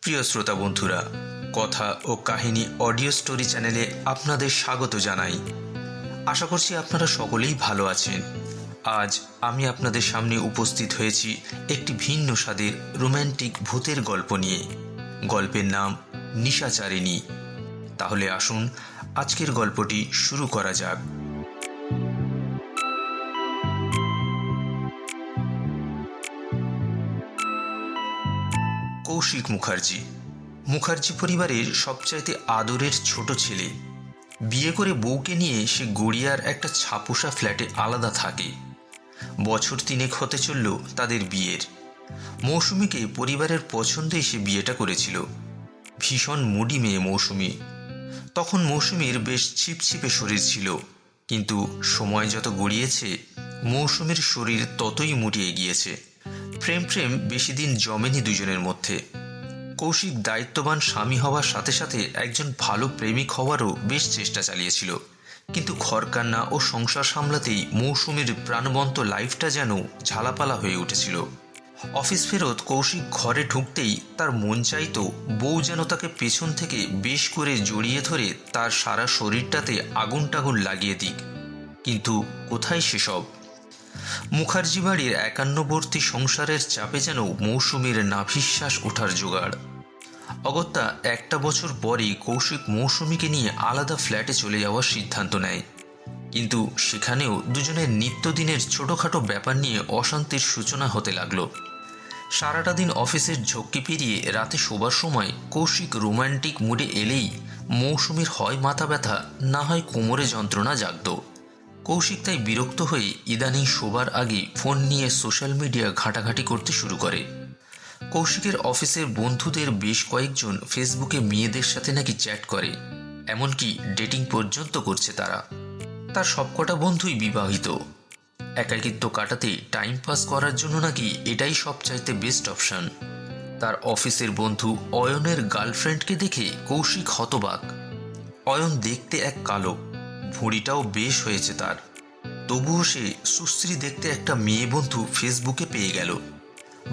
প্রিয় শ্রোতা বন্ধুরা, কথা ও কাহিনী অডিও স্টোরি চ্যানেলে আপনাদের স্বাগত জানাই। আশা করছি আপনারা সকলেই ভালো আছেন। আজ আমি আপনাদের সামনে উপস্থিত হয়েছি একটি ভিন্ন স্বাদের রোম্যান্টিক ভূতের গল্প নিয়ে। গল্পের নাম নিশাচারিণী। তাহলে আসুন আজকের গল্পটি শুরু করা যাক। কৌশিক মুখার্জি পরিবারের সবচাইতে আদরের ছোট ছেলে। বিয়ে করে বউকে নিয়ে সে গড়িয়ার একটা ছাপোষা ফ্ল্যাটে আলাদা থাকে। বছর 3 হতে চলল তাদের বিয়ের। মৌসুমীকে পরিবারের পছন্দে সে বিয়েটা করেছিল। ভীষণ মুডি মেয়ে মৌসুমী। তখন মৌসুমীর বেশ ছিপছিপে শরীর ছিল, কিন্তু সময় যত গড়িয়েছে মৌসুমীর শরীর ততই মুটিয়ে গিয়েছে। প্রেম বেশি দিন জমেনি দুজনের মধ্যে। কৌশিক দায়িত্ববান স্বামী হওয়ার সাথে সাথে একজন ভালো প্রেমিক হওয়ারও বেশ চেষ্টা চালিয়েছিল, কিন্তু ঘরকান্না ও সংসার সামলাতেই মৌসুমীর প্রাণবন্ত লাইফটা যেন ঝালাপালা হয়ে উঠেছিল। অফিস ফেরত কৌশিক ঘরে ঢুকতেই তার মন চাইত বউ যেন তাকে পেছন থেকে বেশ করে জড়িয়ে ধরে তার সারা শরীরটাতে আগুন টাগুন লাগিয়ে দিক, কিন্তু কোথায় সেসব। মুখার্জি বাড়ির 51বর্তী সংসারের চাপে যেন মৌসুমীর নাভিশ্বাস ওঠার জোগাড়। অগত্যা 1 বছর পরেই কৌশিক মৌসুমীকে নিয়ে আলাদা ফ্ল্যাটে চলে যাওয়ার সিদ্ধান্ত নেয়, কিন্তু সেখানেও দুজনের নিত্যদিনের ছোটোখাটো ব্যাপার নিয়ে অশান্তির সূচনা হতে লাগলো। সারাটা দিন অফিসের ঝক্কি পেরিয়ে রাতে শোবার সময় কৌশিক রোম্যান্টিক মুডে এলেই মৌসুমীর হয় মাথা ব্যথা, না হয় কোমরে যন্ত্রণা জাগত। কৌশিক তাই বিরক্ত হয়ে ইদানিং শোবার আগে ফোন নিয়ে সোশ্যাল মিডিয়া ঘাঁটাঘাঁটি করতে শুরু করে। কৌশিকের অফিসের বন্ধুদের বেশ কয়েকজন ফেসবুকে মেয়েদের সাথে নাকি চ্যাট করে, এমনকি ডেটিং পর্যন্ত করছে তারা। তার সবকটা বন্ধুই বিবাহিত। একাকিত্ব কাটাতে টাইম পাস করার জন্য নাকি এটাই সবচাইতে বেস্ট অপশন। তার অফিসের বন্ধু অয়নের গার্লফ্রেন্ডকে দেখে কৌশিক হতবাক। অয়ন দেখতে এক কালো, ভুঁড়িটাও বেশ হয়েছে তার। তবুও সে সুশ্রী দেখতে একটা মেয়ে বন্ধু ফেসবুকে পেয়ে গেল।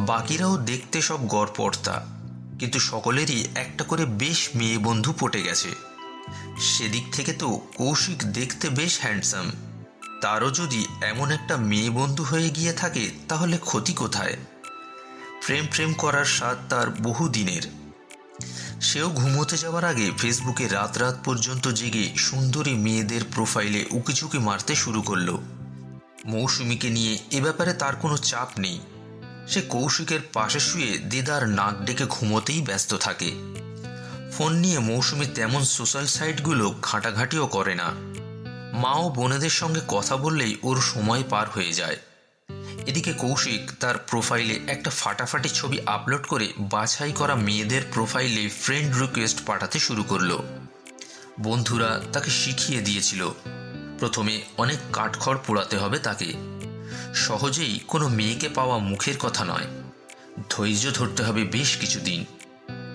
বাকিরাও দেখতে সব গড়পড়তা, কিন্তু সকলেরই একটা করে বেশ মেয়ে বন্ধু পটে গেছে। সেদিক থেকে তো কৌশিক দেখতে বেশ হ্যান্ডসাম। তারও যদি এমন একটা মেয়ে বন্ধু হয়ে গিয়ে থাকে তাহলে ক্ষতি কোথায়। প্রেম করার স্বাদ তার বহু দিনের। সেও ঘুমোতে যাওয়ার আগে ফেসবুকে রাত পর্যন্ত জেগে সুন্দরী মেয়েদের প্রোফাইলে উকিঝুঁকি মারতে শুরু করলো। মৌসুমীকে নিয়ে এ ব্যাপারে তার কোনো চাপ নেই। সে কৌশিকের পাশে শুয়ে দিদার নাক ডেকে ঘুমোতেই ব্যস্ত থাকে। ফোন নিয়ে মৌসুমী তেমন সোশ্যাল সাইটগুলো ঘাঁটাঘাঁটিও করে না। মা ও বোনেদের সঙ্গে কথা বললেই ওর সময় পার হয়ে যায়। এদিকে কৌশিক তার প্রোফাইলে একটা ফাটাফাটি ছবি আপলোড করে বাছাই করা মেয়েদের প্রোফাইলে ফ্রেন্ড রিকোয়েস্ট পাঠাতে শুরু করলো। বন্ধুরা তাকে শিখিয়ে দিয়েছিল, প্রথমে অনেক কাঠখড় পোড়াতে হবে তাকে। সহজেই কোনো মেয়েকে পাওয়া মুখের কথা নয়, ধৈর্য ধরতে হবে বেশ কিছুদিন।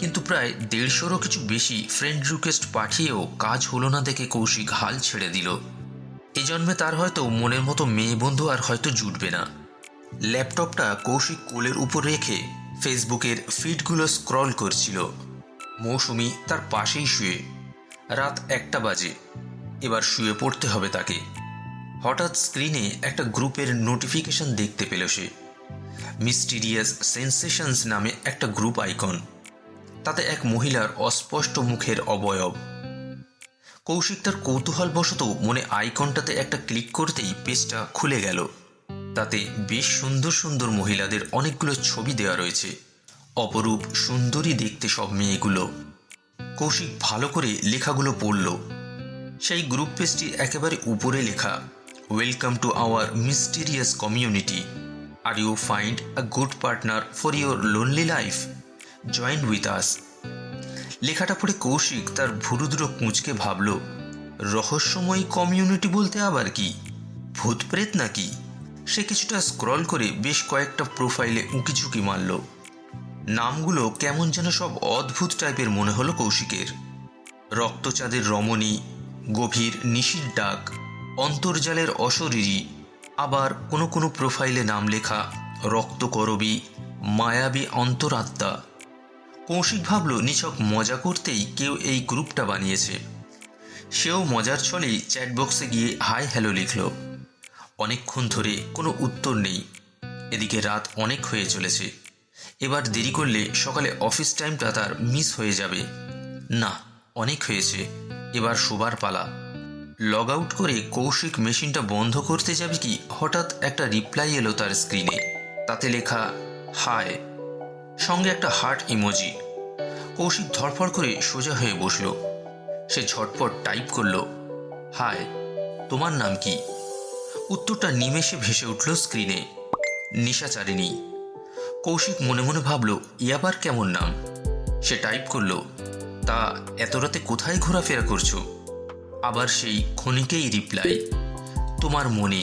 কিন্তু প্রায় 150রও কিছু বেশি ফ্রেন্ড রিকোয়েস্ট পাঠিয়েও কাজ হলো না দেখে কৌশিক হাল ছেড়ে দিল। এই জন্মে তার হয়তো মনের মতো মেয়ে বন্ধু আর হয়তো জুটবে না। ল্যাপটপটা কৌশিক কোলের উপর রেখে ফেসবুকের ফিডগুলো স্ক্রল করছিল। মৌসুমী তার পাশেই শুয়ে। রাত 1টা বাজে, এবার শুয়ে পড়তে হবে তাকে। হঠাৎ স্ক্রিনে একটা গ্রুপের নোটিফিকেশন দেখতে পেল সে। মিস্টিরিয়াস সেন্সেশনস নামে একটা গ্রুপ আইকন, তাতে এক মহিলার অস্পষ্ট মুখের অবয়ব। কৌশিক তার কৌতূহলবশত মনে আইকনটাতে একটা ক্লিক করতেই পেজটা খুলে গেল। তাতে বেশ সুন্দর সুন্দর মহিলাদের অনেকগুলো ছবি দেওয়া রয়েছে। অপরূপ সুন্দরী দেখতে সব মেয়েগুলো। কৌশিক ভালো করে লেখাগুলো পড়ল। সেই গ্রুপ পেজটির একেবারে উপরে লেখা, welcome to our mysterious community. Are you find a good partner for your lonely life? Join with us. লেখাটা পড়ে কৌশিক তার ভুরুদুরো কুঁচকে ভাবল, রহস্যময়ী কমিউনিটি বলতে আবার কি, ভূত প্রেত নাকি? সে কিছুটা স্ক্রল করে বেশ কয়েকটা প্রোফাইলে উঁকিঝুঁকি মারল। নামগুলো কেমন যেন সব অদ্ভুত টাইপের মনে হলো কৌশিকের। রক্তচাঁদের রমণী, গভীর নিশির ডাক, অন্তর্জালের অশরীরী। আবার কোনো প্রোফাইলে নাম লেখা রক্তকরবী, মায়াবী অন্তরাত্মা। কৌশিক ভাবল নিছক মজা করতেই কেউ এই গ্রুপটা বানিয়েছে। সেও মজার ছলেই চ্যাটবক্সে গিয়ে হাই হ্যালো লিখল। অনেকক্ষণ ধরে কোনো উত্তর নেই। এদিকে রাত অনেক হয়ে চলেছে। এবার দেরি করলে সকালে অফিস টাইমটা তার মিস হয়ে যাবে। না, অনেক হয়েছে, এবার শোবার পালা। লগ আউট করে কৌশিক মেশিনটা বন্ধ করতে যাবে কি হঠাৎ একটা রিপ্লাই এলো তার স্ক্রিনে। তাতে লেখা হাই, সঙ্গে একটা হার্ট ইমোজি। কৌশিক ধড়ফড় করে সোজা হয়ে বসল। সে ঝটপট টাইপ করল, হাই, তোমার নাম কি? উত্তরটা নিমেষে ভেসে উঠল স্ক্রিনে, নিশাচারিণী। কৌশিক মনে মনে ভাবল ই আবার কেমন নাম। সে টাইপ করল, তা এত রাতে কোথায় ঘোরাফেরা করছো? আবার সেই ক্ষণিকেই রিপ্লাই, তোমার মনে,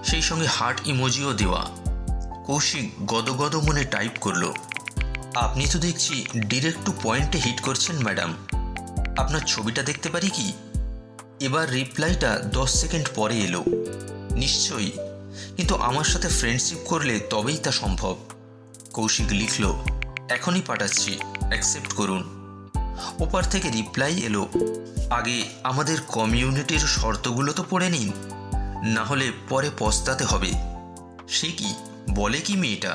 সেই সঙ্গে হার্ট ইমোজিও দেওয়া। কৌশিক গদগদ মনে টাইপ করল, আপনি তো দেখছি ডিরেক্ট টু পয়েন্টে হিট করছেন ম্যাডাম, আপনার ছবিটা দেখতে পারি কি? এবার রিপ্লাইটা 10 সেকেন্ড পরে এলো, নিশ্চয়ই, কিন্তু আমার সাথে ফ্রেন্ডশিপ করলে তবেই তা সম্ভব। কৌশিক লিখল, এখনই পাঠাচ্ছি, অ্যাকসেপ্ট করুন। ওপার থেকে রিপ্লাই এলো, আগে আমাদের কমিউনিটির শর্তগুলো তো পড়ে নিন, না হলে পরে পস্তাতে হবে। সে কি বলে কি মেয়েটা?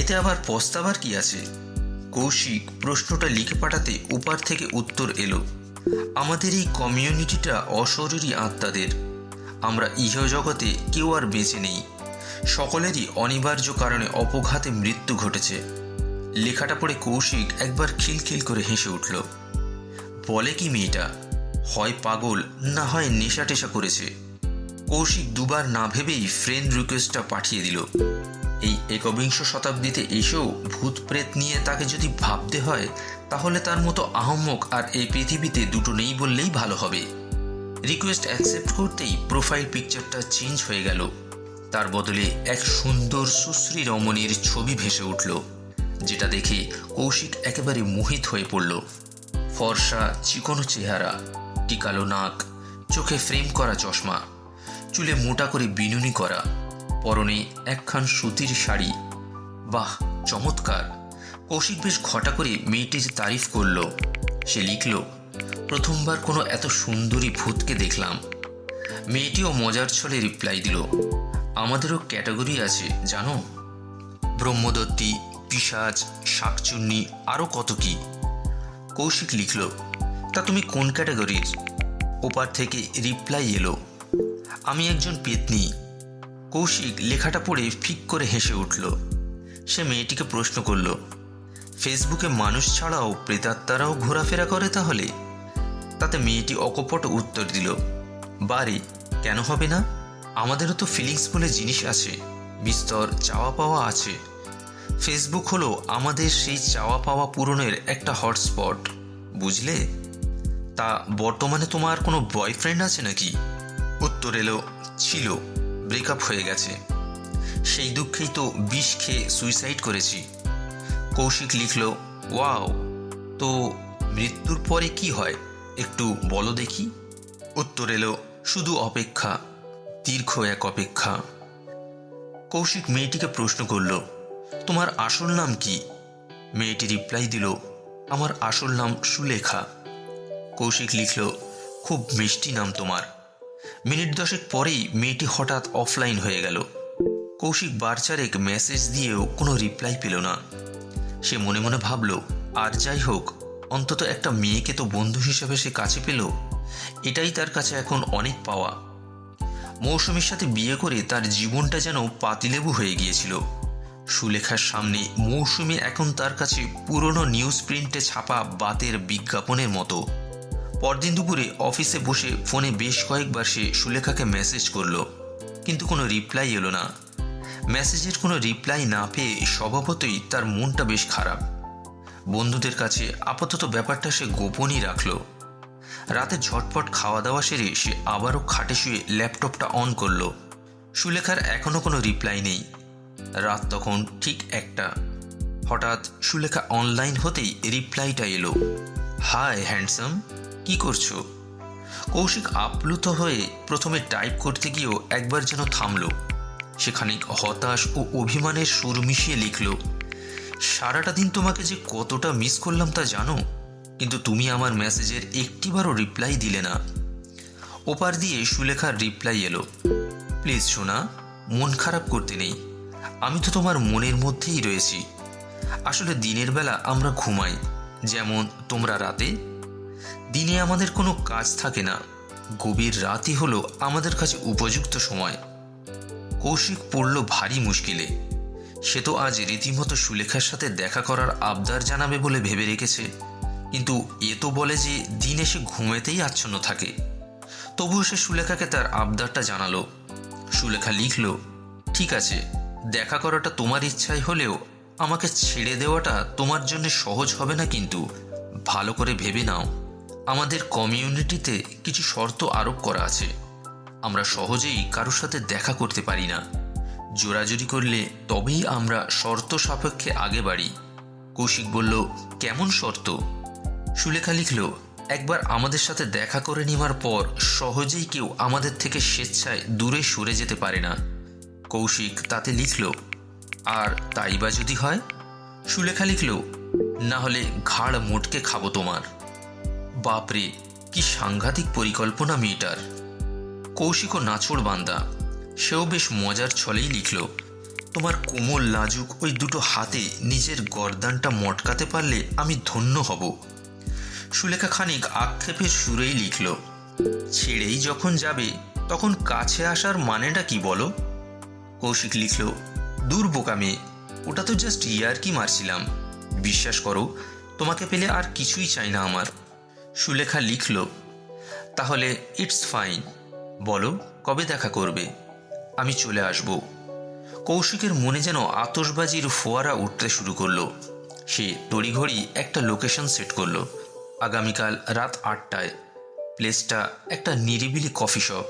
এতে আবার পস্তাবার কি আছে? কৌশিক প্রশ্নটা লিখে পাঠাতে ওপার থেকে উত্তর এলো, আমাদের এই কমিউনিটিটা অশরীরী আত্মাদের। আমরা ইহজগতে কেউ আর বেঁচে নেই, সকলেরই অনিবার্য কারণে অপঘাতে মৃত্যু ঘটেছে। লেখাটা পড়ে কৌশিক একবার খিলখিল করে হেসে উঠল। বলে কি মেয়েটা? হয় পাগল, না হয় নেশা টেশা করেছে। কৌশিক দুবার না ভেবেই ফ্রেন্ড রিকোয়েস্টটা পাঠিয়ে দিল। এই একবিংশ শতাব্দীতে এসেও ভূত প্রেত নিয়ে তাকে যদি ভাবতে হয়, তাহলে তার মতো আহম্মক আর এই পৃথিবীতে দুটো নেই বললেই ভালো হবে। রিকোয়েস্ট অ্যাকসেপ্ট করতেই প্রোফাইল পিকচারটা চেঞ্জ হয়ে গেল। তার বদলে এক সুন্দর সুশ্রী রমণীর ছবি ভেসে উঠল, যেটা দেখে কৌশিক একেবারে মোহিত হয়ে পড়ল। ফর্সা চিকনো চেহারা, টিকালো নাক, চোখে ফ্রেম করা চশমা, চুলে মোটা করে বিনুনি করা, পরনে একখান সুতির শাড়ি। বাহ, চমৎকার! কৌশিক বেশ ঘটা করে মেয়েটির তারিফ করল। সে লিখল, প্রথমবার কোনো এত সুন্দরী ভূতকে দেখলাম। মেয়েটিও মজার ছলে রিপ্লাই দিল, আমাদেরও ক্যাটাগরি আছে জানো, ব্রহ্মদত্তী, পিশাচ, শাকচুন্নি, আরও কত কি। কৌশিক লিখল, তা তুমি কোন ক্যাটাগরির? ওপার থেকে রিপ্লাই এলো, আমি একজন পেতনি। কৌশিক লেখাটা পড়ে ফিক করে হেসে উঠল। সে মেয়েটিকে প্রশ্ন করল, ফেসবুকে মানুষ ছাড়াও প্রেতাত্মারাও ঘোরাফেরা করে তাহলে? তাতে মেয়েটি অকপট উত্তর দিল, বারে, কেন হবে না? আমাদেরও তো ফিলিংস বলে জিনিস আছে, বিস্তর চাওয়া পাওয়া আছে। ফেসবুক হলো আমাদের সেই চাওয়া পাওয়া পূরণের একটা হটস্পট, বুঝলে? তা বর্তমানে তোমার কোনো বয়ফ্রেন্ড আছে নাকি? উত্তর এলো, ছিল, ব্রেকআপ হয়ে গেছে। সেই দুঃখেই তো বিষ খেয়ে সুইসাইড করেছি। কৌশিক লিখল, ওয়াও, তো মৃত্যুর পরে কি হয় একটু বলো দেখি। উত্তর এলো, শুধু অপেক্ষা, দীর্ঘ এক অপেক্ষা। কৌশিক মেয়েটিকে প্রশ্ন করল, তোমার আসল নাম কি? মেয়েটি রিপ্লাই দিল, আমার আসল নাম সুলেখা। কৌশিক লিখল, খুব মিষ্টি নাম তোমার। মিনিট 10 পরেই মেয়েটি হঠাৎ অফলাইন হয়ে গেল। কৌশিক বারচারেক মেসেজ দিয়েও কোনো রিপ্লাই পেল না। সে মনে মনে ভাবল, আর যাই হোক, অন্তত একটা মেয়েকে তো বন্ধু হিসেবে সে কাছে পেল, এটাই তার কাছে এখন অনেক পাওয়া। মৌসুমীর সাথে বিয়ে করে তার জীবনটা যেন পাতিলেবু হয়ে গিয়েছিল। সুলেখার সামনে মৌসুমী এখন তার কাছে পুরনো নিউজ প্রিন্টে ছাপা বাতের বিজ্ঞাপনের মতো। পরদিন দুপুরে অফিসে বসে ফোনে বেশ কয়েকবার সে সুলেখাকে মেসেজ করল, কিন্তু কোনো রিপ্লাই এলো না। মেসেজের কোনো রিপ্লাই না পেয়ে স্বভাবতই তার মনটা বেশ খারাপ। বন্ধুদের কাছে আপাতত ব্যাপারটা সে গোপনই রাখল। রাতে ঝটপট খাওয়া দাওয়া সেরে সে আবারও খাটে শুয়ে ল্যাপটপটা অন করল। সুলেখার এখনও কোনো রিপ্লাই নেই। রাত তখন ঠিক 1টা। হঠাৎ সুলেখা অনলাইন হতেই রিপ্লাইটা এলো, হাই হ্যান্ডসাম, কি করছো? কৌশিক আপ্লুত হয়ে প্রথমে টাইপ করতে গিয়েও একবার যেন থামল। সেখানে হতাশ ও অভিমানের সুর মিশিয়ে লিখল, সারাটা দিন তোমাকে যে কতটা মিস করলাম তা জানো, কিন্তু তুমি আমার মেসেজের একটিবারও রিপ্লাই দিলে না। ওপার দিয়ে সুলেখার রিপ্লাই এলো, প্লিজ সোনা, মন খারাপ করতে নেই, আমি তো তোমার মনের মধ্যেই রয়েছি। আসলে দিনের বেলা আমরা ঘুমাই, যেমন তোমরা রাতে। দিনে আমাদের কোনো কাজ থাকে না, গভীর রাতই হলো আমাদের কাছে উপযুক্ত সময়। কৌশিক পড়ল ভারী মুশকিলে। সে তো আজ রীতিমতো সুলেখার সাথে দেখা করার আবদার জানাবে বলে ভেবে রেখেছে, কিন্তু এ তো বলে যে দিনে সে ঘুমেতেই আচ্ছন্ন থাকে। তবুও সে সুলেখাকে তার আবদারটা জানালো। সুলেখা লিখল, ঠিক আছে, দেখা করাটা তোমার ইচ্ছাই হলেও আমাকে ছেড়ে দেওয়াটা তোমার জন্য সহজ হবে না, কিন্তু ভালো করে ভেবে নাও, আমাদের কমিউনিটিতে কিছু শর্ত আরোপ করা আছে। আমরা সহজেই কারোর সাথে দেখা করতে পারি না। জোরাজুরি করলে তবেই আমরা শর্ত সাপেক্ষে আগে বাড়ি। কৌশিক বলল, কেমন শর্ত? সুলেখা লিখল, একবার আমাদের সাথে দেখা করে নেওয়ার পর সহজেই কেউ আমাদের থেকে স্বেচ্ছায় দূরে সরে যেতে পারে না। কৌশিক তাতে লিখল, আর তাই বা যদি হয়? সুলেখা লিখল, না হলে ঘাড় মোটকে খাবো তোমার। বাপরে, কি সাংঘাতিক পরিকল্পনা মেয়েটার। কৌশিকও নাছোড় বান্দা, সেও বেশ মজার ছলেই লিখল, তোমার কোমল লাজুক ওই দুটো হাতে নিজের গর্দানটা মটকাতে পারলে আমি ধন্য হব। সুলেখা খানিক আক্ষেপের সুরেই লিখল, ছেড়েই যখন যাবে তখন কাছে আসার মানেটা কি বলো? কৌশিক লিখল, দূর বোকা মেয়ে, ওটা তো জাস্ট ইয়ার্কি মারছিলাম। বিশ্বাস করো, তোমাকে পেলে আর কিছুই চাই না আমার। সুলেখা লিখল, তাহলে ইটস ফাইন, বলো কবে দেখা করবে, আমি চলে আসব। কৌশিকের মনে যেন আতশবাজির ফোয়ারা উঠতে শুরু করলো। সে তড়িঘড়ি একটা লোকেশন সেট করলো। আগামীকাল রাত 8টায়, প্লেসটা একটা নিরিবিলি কফি শপ।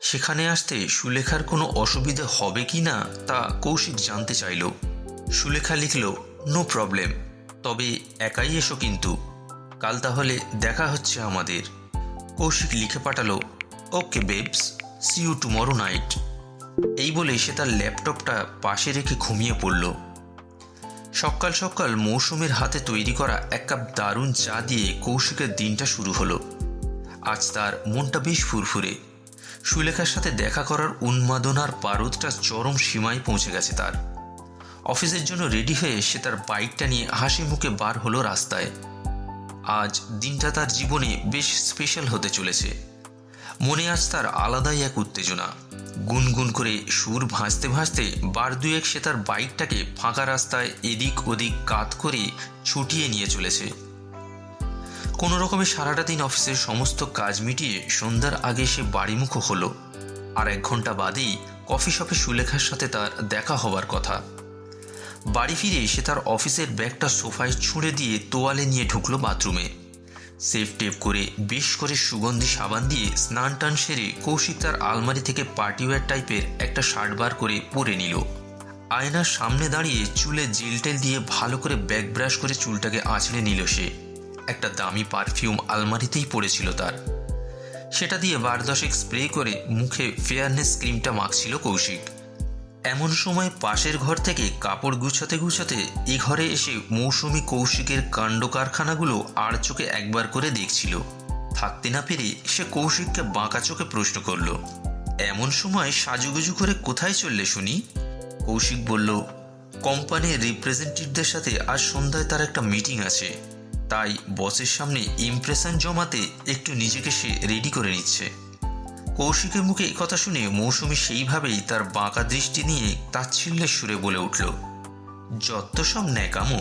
সেখানে আসতে সুলেখার কোনো অসুবিধে হবে কি না তা কৌশিক জানতে চাইল। সুলেখা লিখল, নো প্রবলেম, তবে একাই এসো কিন্তু, কাল তাহলে দেখা হচ্ছে আমাদের। কৌশিক লিখে পাঠালো, okay babes, see you tomorrow night. এই বলে সে তার ল্যাপটপটা পাশে রেখে ঘুমিয়ে পড়ল। সকাল সকাল মৌসুমের হাতে তৈরি করা এক কাপ দারুণ চা দিয়ে কৌশিকের দিনটা শুরু হলো। আজ তার মনটা বেশ ফুরফুরে। সুলেখার সাথে দেখা করার উন্মাদনার পারদটা চরম সীমায় পৌঁছে গেছে তার। অফিসের জন্য রেডি হয়ে সে তার বাইকটা নিয়ে হাসি মুখে বার হলো রাস্তায়। আজ দিনটা তার জীবনে বেশ স্পেশাল হতে চলেছে। মনে আজ তার আলাদাই এক উত্তেজনা। গুনগুন করে সুর ভাসতে ভাসতে বার দুয়েক সে তার বাইকটাকে ফাঁকা রাস্তায় এদিক ওদিক কাত করে ছুটিয়ে নিয়ে চলেছে। কোনো রকমে সারাটা দিন অফিসের সমস্ত কাজ মিটিয়ে সন্ধ্যার আগে সে বাড়িমুখো হলো। আর 1 ঘন্টা বাদেই কফি শপে সুলেখার সাথে তার দেখা হবার কথা। বাড়ি ফিরে সে তার অফিসের ব্যাগটা সোফায় ছুঁড়ে দিয়ে তোয়ালে নিয়ে ঢুকলো বাথরুমে। সেফ টেপ করে বেশ করে সুগন্ধি সাবান দিয়ে স্নান টান সেরে কৌশিক তার আলমারি থেকে পার্টিওয়্যার টাইপের একটা শার্ট বার করে পরে নিল। আয়নার সামনে দাঁড়িয়ে চুলে জেল টেল দিয়ে ভালো করে ব্যাক ব্রাশ করে চুলটাকে আঁচড়ে নিল সে। একটা দামি পারফিউম আলমারিতেই পড়েছিল তার। সেটা দিয়ে 12 স্প্রে করে মুখে ফেয়ারনেস ক্রিমটা মাখছিল কৌশিক। এমন সময় পাশের ঘর থেকে কাপড় গুছাতে গুছাতে এ ঘরে এসে মৌসুমী কৌশিকের কাণ্ড কারখানাগুলো আর চোখে একবার করে দেখছিল। থাকতে না পেরে সে কৌশিককে বাঁকা চোখে প্রশ্ন করল, এমন সময় সাজুগুজু করে কোথায় চললে শুনি? কৌশিক বলল, কোম্পানির রিপ্রেজেন্টেটিভদের সাথে আজ সন্ধ্যায় তার একটা মিটিং আছে, তাই বসের সামনে ইমপ্রেশন জমাতে একটু নিজেকে সে রেডি করে নিচ্ছে। কৌশিকের মুখে এই কথা শুনে মৌসুমী সেইভাবেই তার বাঁকা দৃষ্টি নিয়ে তাচ্ছিল্যের সুরে বলে উঠল, যত সব ন্যাকামো,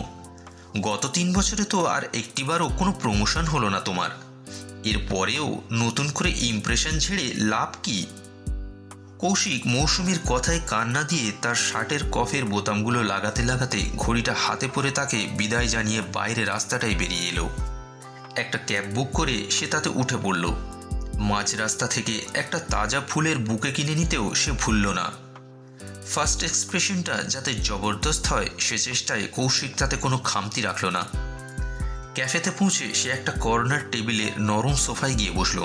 গত 3 বছরে তো আর একটিবারও কোনো প্রমোশন হলো না তোমার, এরপরেও নতুন করে ইমপ্রেশন ঝেড়ে লাভ কি? কৌশিক মৌসুমীর কথায় কান না দিয়ে তার শার্টের কফের বোতামগুলো লাগাতে লাগাতে ঘড়িটা হাতে পরে তাকে বিদায় জানিয়ে বাইরে রাস্তাটায় বেরিয়ে এলো। একটা ক্যাব বুক করে সে তাতে উঠে পড়ল। মাঝ রাস্তা থেকে একটা তাজা ফুলের বুকে কিনে নিতেও সে ভুলল না। ফার্স্ট এক্সপ্রেশনটা যাতে জবরদস্ত হয় সে চেষ্টায় কৌশিক তাতে কোনো খামতি রাখল না। ক্যাফেতে পৌঁছে সে একটা কর্নার টেবিলে নরম সোফায় গিয়ে বসল।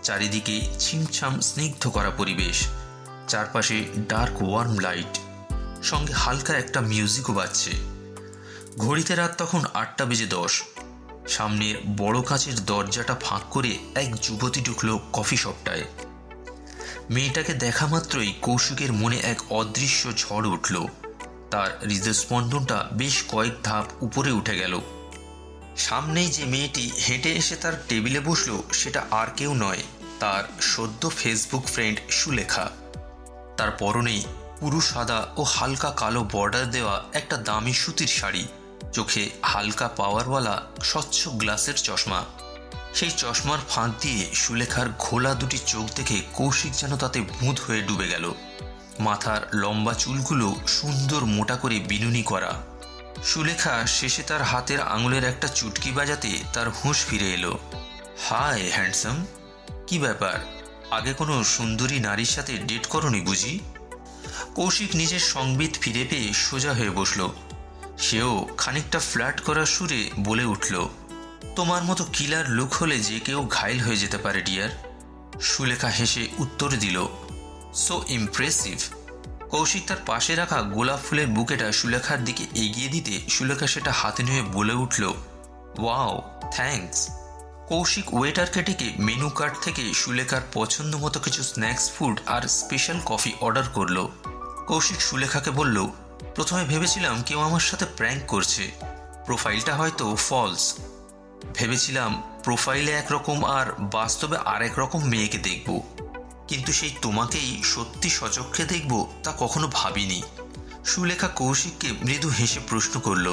চারিদিকে ছিমছাম স্নিগ্ধ করা পরিবেশ, চারপাশে ডার্ক ওয়ার্ম লাইট, সঙ্গে হালকা একটা মিউজিকও বাজছে। ঘড়িতে রাত তখন 8:10। সামনের বড় কাচের দরজাটা ফাঁক করে এক যুবতী ঢুকল কফি শপটায়। মেয়েটাকে দেখা মাত্রই কৌশিকের মনে এক অদৃশ্য ঝড় উঠল। তার হৃদস্পন্দনটা বেশ কয়েক ধাপ উপরে উঠে গেল। সামনেই যে মেয়েটি হেঁটে এসে তার টেবিলে বসল সেটা আর কেউ নয়, তার সদ্য ফেসবুক ফ্রেন্ড সুলেখা। তার পরনে পুরু সাদা ও হালকা কালো বর্ডার দেওয়া একটা দামি সুতির শাড়ি, চোখে হালকা পাওয়ারওয়ালা স্বচ্ছ গ্লাসের চশমা। সেই চশমার ফাঁক দিয়ে সুলেখার ঘোলা দুটি চোখ দেখে কৌশিক যেন তাতে বুঁদ হয়ে ডুবে গেল। মাথার লম্বা চুলগুলো সুন্দর মোটা করে বিনুনি করা। সুলেখা শেষে তার হাতের আঙুলের একটা চুটকি বাজাতে তার হুঁশ ফিরে এলো। হাই হ্যান্ডসাম, কি ব্যাপার, আগে কোনো সুন্দরী নারীর সাথে ডেট করনি বুঝি? কৌশিক নিজের সংবিত ফিরে পেয়ে সোজা হয়ে বসল। সেও খানিকটা ফ্ল্যাট করার সুরে বলে উঠল, তোমার মতো কিলার লুক হলে যে কেউ ঘায়েল হয়ে যেতে পারে ডিয়ার। সুলেখা হেসে উত্তর দিল, সো ইমপ্রেসিভ। কৌশিক তার পাশে রাখা গোলাপ ফুলের বুকেটা সুলেখার দিকে এগিয়ে দিতে সুলেখা সেটা হাতে নিয়ে বলে উঠল, ওয়াও, থ্যাঙ্কস। কৌশিক ওয়েটারকে ডেকে মেনু কার্ড থেকে সুলেখার পছন্দ মতো কিছু স্ন্যাক্স ফুড আর স্পেশাল কফি অর্ডার করল। কৌশিক সুলেখাকে বলল, প্রথমে ভেবেছিলাম কেউ আমার সাথে প্র্যাঙ্ক করছে, প্রোফাইলটা হয়তো ফলস। ভেবেছিলাম প্রোফাইলে একরকম আর বাস্তবে আরেক রকম মেয়েকে দেখব, কিন্তু সেই তোমাকেই সত্যি সচক্ষে দেখব তা কখনো ভাবিনি। সুলেখা কৌশিককে মৃদু হেসে প্রশ্ন করল,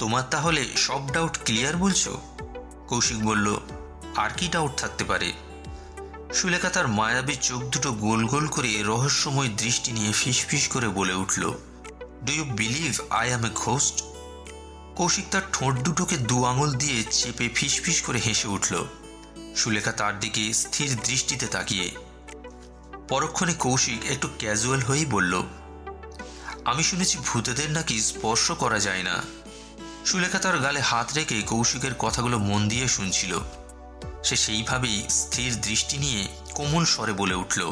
তোমার তাহলে সব ডাউট ক্লিয়ার বলছো? কৌশিক বলল, আর কি ডাউট থাকতে পারে? সুলেখা তার মায়াবী চোখ দুটো গোল গোল করে রহস্যময় দৃষ্টি নিয়ে ফিসফিস করে বলে উঠল, do you believe I am a ghost? Kaushik তার ঠোঁট দুটোকে দু আঙুল দিয়ে চেপে ফিসফিস করে হেসে উঠল। সুলেখা তার দিকে স্থির দৃষ্টিতে তাকিয়ে। পরক্ষণে কৌশিক একটু ক্যাজুয়াল হয়েই বলল, আমি শুনেছি ভূতেদের নাকি স্পর্শ করা যায় না। সুলেখা তার গালে হাত রেখে কৌশিকের কথাগুলো মন দিয়ে শুনছিল। সে সেইভাবেই স্থির দৃষ্টি নিয়ে কোমল স্বরে বলে উঠল,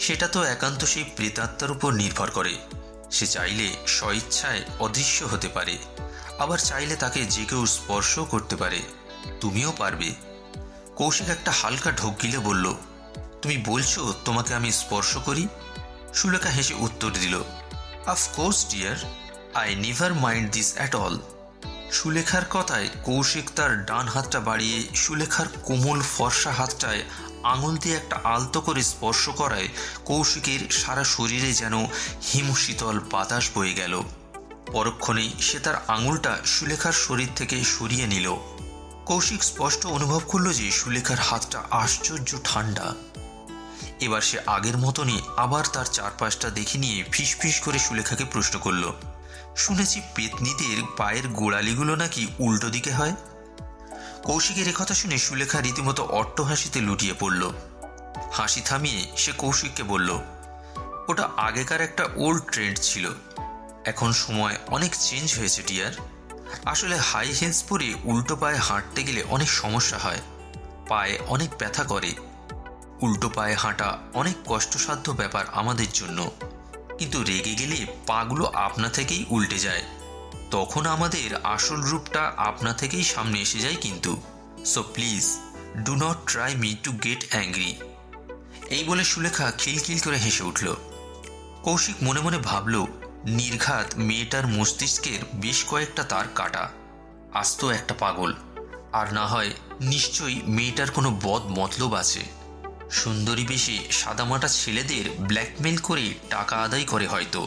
সেটা তো একান্ত সেই প্রেতাত্মার উপর নির্ভর করে। সে চাইলে স্বইচ্ছায় অদৃশ্য হতে পারে, আবার চাইলে তাকে যে কেউ স্পর্শ করতে পারে। তুমিও পারবে। কৌশিক একটা হালকা ঢোক গিলে বলল, তুমি বলছো তোমাকে আমি স্পর্শ করি? সুলেখা হেসে উত্তর দিল, of course dear, I never mind this at all. সুলেখার কথায় কৌশিক তার ডান হাতটা বাড়িয়ে সুলেখার কোমল ফর্সা হাতটায় আঙুল দিয়ে একটা আলতো করে স্পর্শ করায় কৌশিকের সারা শরীরে যেন হিমশীতল বাতাস বয়ে গেল। পরক্ষণেই সে তার আঙুলটা সুলেখার শরীর থেকে সরিয়ে নিল। কৌশিক স্পষ্ট অনুভব করল যে সুলেখার হাতটা আশ্চর্য ঠান্ডা। এবার সে আগের মতনই আবার তার চারপাশটা দেখে নিয়ে ফিসফিস করে সুলেখাকে প্রশ্ন করল, শুনেছি পেতনিদের পায়ের গোড়ালিগুলো নাকি উল্টো দিকে হয়? কৌশিকের কথা শুনে সুলেখা রীতিমতো অট্টহাসিতে লুটিয়ে পড়ল। হাসি থামিয়ে সে কৌশিককে বলল, ওটা আগেকার একটা ওল্ড ট্রেন্ড ছিল, এখন সময় অনেক চেঞ্জ হয়েছে ডিয়ার। আসলে হাই হিলস পরে উল্টো পায়ে হাঁটতে গেলে অনেক সমস্যা হয়, পায়ে অনেক ব্যথা করে। উল্টো পায়ে হাঁটা অনেক কষ্টসাধ্য ব্যাপার আমাদের জন্য, কিন্তু রেগে গেলে পাগুলো আপনা থেকেই উল্টে যায়, তখন আমাদের আসল রূপটা আপনা থেকেই সামনে এসে যায় কিন্তু। So please do not try me to get angry. এই বলে সুলেখা খিলখিল করে হেসে উঠল। কৌশিক মনে মনে ভাবল, নির্ঘাত মেয়েটার মস্তিষ্কের বেশ কয়েকটা তার কাটা, আস্ত একটা পাগল, আর না হয় নিশ্চয়ই মেয়েটার কোনো বদ মতলব আছে। সুন্দরী বেশি সাদামাটা ছেলেদের ব্ল্যাকমেল করে টাকা আদায় করে হয়তো।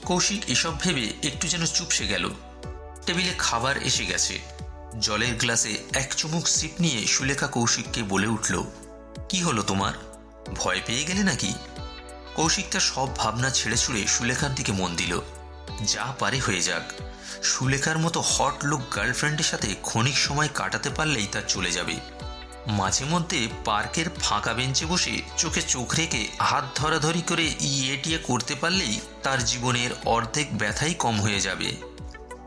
কৌশিক এসব ভেবে একটু যেন চুপসে গেল। টেবিলে খাবার এসে গেছে। জলের গ্লাসে এক চুমুক সিপ নিয়ে সুলেখা কৌশিককে বলে উঠল, কি হলো তোমার, ভয় পেয়ে গেলে নাকি? কৌশিক তার সব ভাবনা ছেড়ে ছুড়ে সুলেখার দিকে মন দিল। যা পারে হয়ে যাক, সুলেখার মতো হট লুক গার্লফ্রেন্ডের সাথে ক্ষণিক সময় কাটাতে পারলেই তার চলে যাবে। মাঝে মধ্যে পার্কের ফাঁকা বেঞ্চে বসে চোখে চোখ রেখে হাত ধরাধরি করে ইয়ে করতে পারলেই তার জীবনের অর্ধেক ব্যথাই কম হয়ে যাবে।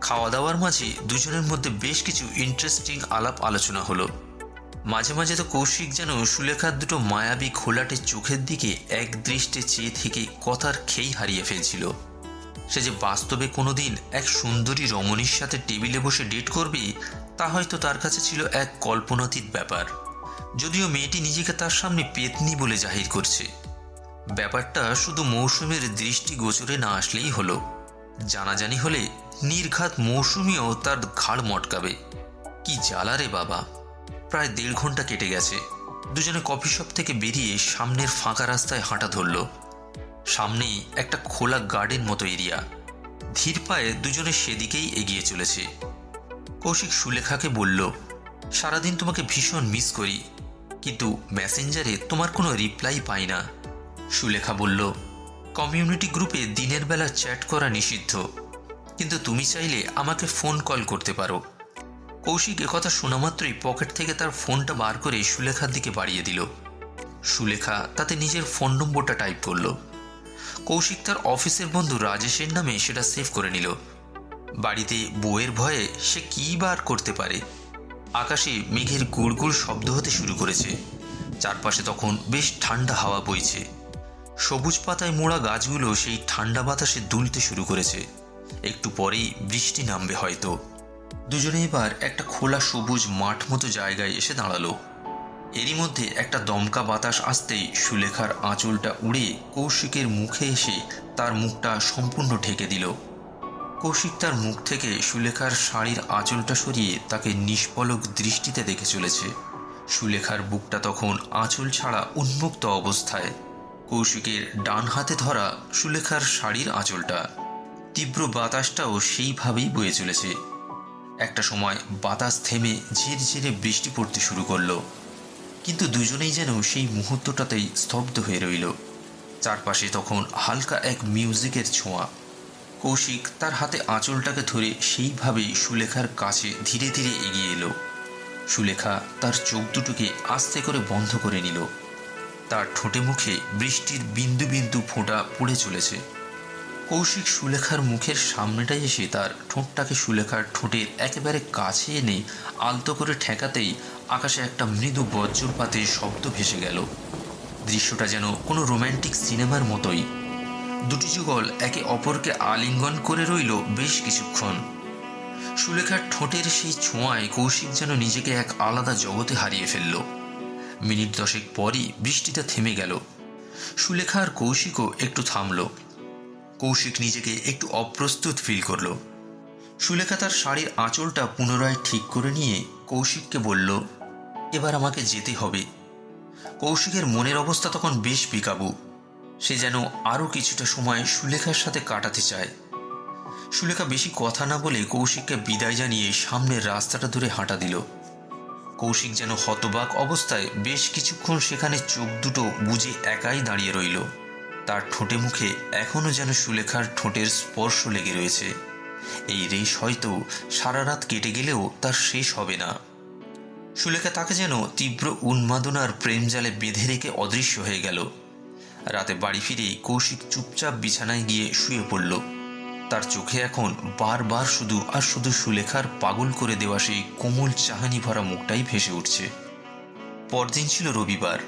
খাওয়া দাওয়ার মাঝে দুজনের মধ্যে বেশ কিছু ইন্টারেস্টিং আলাপ আলোচনা হলো। মাঝে মাঝে তো কৌশিক যেন সুলেখার দুটো মায়াবী ঘোলাটে চোখের দিকে এক দৃষ্টে চেয়ে থেকে কথার খেই হারিয়ে ফেলছিল। সে যে বাস্তবে কোনোদিন এক সুন্দরী রমণীর সাথে টেবিলে বসে ডেট করবে তা হয়তো তার কাছে ছিল এক কল্পনাতীত ব্যাপার। যদিও মেয়েটি নিজেকে তার সামনে পেতনি বলে জাহির করছে। ব্যাপারটা শুধু মৌসুমীর দৃষ্টিগোচরে না আসলেই হলো, জানাজানি হলে নির্ঘাত মৌসুমীও তার ঘাড় মটকাবে। কি জ্বালা রে বাবা। প্রায় 1.5 ঘন্টা কেটে গেছে। দুজনে কফি শপ থেকে বেরিয়ে সামনের ফাঁকা রাস্তায় হাঁটা ধরল। সামনেই একটা খোলা গার্ডেন মতো এরিয়া। ধীর পায়ে দুজনে সেদিকেই এগিয়ে চলেছে। কৌশিক সুলেখাকে বলল, সারাদিন তোমাকে ভীষণ মিস করি, কিন্তু মেসেঞ্জারে তোমার কোনো রিপ্লাই পাই না। সুলেখা বলল, কমিউনিটি গ্রুপে দিনের বেলা চ্যাট করা নিষিদ্ধ, কিন্তু তুমি চাইলে আমাকে ফোন কল করতে পারো। কৌশিক একথা শোনা মাত্রই পকেট থেকে তার ফোনটা বার করে সুলেখার দিকে বাড়িয়ে দিল। সুলেখা তাতে নিজের ফোন নম্বরটা টাইপ করল। কৌশিক তার অফিসের বন্ধু রাজেশের নামে সেটা সেভ করে নিল। বাড়িতে বউয়ের ভয়ে সে কী বার করতে পারে। আকাশে মেঘের গুড়গুড় শব্দ হতে শুরু করেছে। চারপাশে তখন বেশ ঠান্ডা হাওয়া বইছে। সবুজ পাতায় মোড়া গাছগুলো সেই ঠান্ডা বাতাসে দুলতে শুরু করেছে। একটু পরেই বৃষ্টি নামবে হয়তো। দুজনে এবার একটা খোলা সবুজ মাঠ মতো জায়গায় এসে দাঁড়ালো। এরই মধ্যে একটা দমকা বাতাস আসতেই সুলেখার আঁচলটা উড়ে কৌশিকের মুখে এসে তার মুখটা সম্পূর্ণ ঢেকে দিল। কৌশিক তার মুখ থেকে সুলেখার শাড়ির আঁচলটা সরিয়ে তাকে নিষ্পলক দৃষ্টিতে দেখে চলেছে। সুলেখার বুকটা তখন আঁচল ছাড়া উন্মুক্ত অবস্থায়। কৌশিকের ডান হাতে ধরা সুলেখার শাড়ির আঁচলটা। তীব্র বাতাসটাও সেইভাবেই বয়ে চলেছে। একটা সময় বাতাস থেমে ঝিরঝিরে বৃষ্টি পড়তে শুরু করলো, কিন্তু দুজনেই যেন সেই মুহূর্তটাতেই স্তব্ধ হয়ে রইল। চারপাশে তখন হালকা এক মিউজিকের ছোঁয়া। কৌশিক তার হাতে আঁচলটাকে ধরে সেইভাবেই সুলেখার কাছে ধীরে ধীরে এগিয়ে এলো। সুলেখা তার চোখ দুটোকে আস্তে করে বন্ধ করে নিল। তার ঠোঁটে মুখে বৃষ্টির বিন্দু বিন্দু ফোঁটা পড়ে চলেছে। কৌশিক সুলেখার মুখের সামনেটায় এসে তার ঠোঁটটাকে সুলেখার ঠোঁটের একেবারে কাছে এনে আলতো করে ঠেকাতেই আকাশে একটা মৃদু বজ্রপাতের শব্দ ভেসে গেল। দৃশ্যটা যেন কোনো রোম্যান্টিক সিনেমার মতোই। দুটি যুগল একে অপরকে আলিঙ্গন করে রইল বেশ কিছুক্ষণ। সুলেখার ঠোঁটের সেই ছোঁয়ায় কৌশিক যেন নিজেকে এক আলাদা জগতে হারিয়ে ফেলল। মিনিট 10 পরই বৃষ্টিটা থেমে গেল। সুলেখা আর কৌশিকও একটু থামল। কৌশিক নিজেকে একটু অপ্রস্তুত ফিল করল। সুলেখা তার শাড়ির আঁচলটা পুনরায় ঠিক করে নিয়ে কৌশিককে বলল, এবার আমাকে যেতে হবে। কৌশিকের মনের অবস্থা তখন বেশ বেকাবু। সে যেন আরও কিছুটা সময় সুলেখার সাথে কাটাতে চায়। সুলেখা বেশি কথা না বলে কৌশিককে বিদায় জানিয়ে সামনের রাস্তাটা ধরে হাঁটা দিল। কৌশিক যেন হতবাক অবস্থায় বেশ কিছুক্ষণ সেখানে চোখ দুটো বুজে একাই দাঁড়িয়ে রইল। তার ঠোঁটে মুখে এখনও যেন সুলেখার ঠোঁটের স্পর্শ লেগে রয়েছে। এই রেশ হয়তো সারা রাত কেটে গেলেও তার শেষ হবে না। সুলেখা তাকে যেন তীব্র উন্মাদনার প্রেম জালে বেঁধে রেখে অদৃশ্য হয়ে গেল। রাতে বাড়ি ফিরেই কৌশিক চুপচাপ বিছানায় গিয়ে শুয়ে পড়ল। তার চোখে এখন বারবার শুধু আর শুধু সুলেখার পাগল করে দেওয়া সেই কোমল চাহানি ভরা মুখটাই ভেসে উঠছে। পরদিন ছিল রবিবার।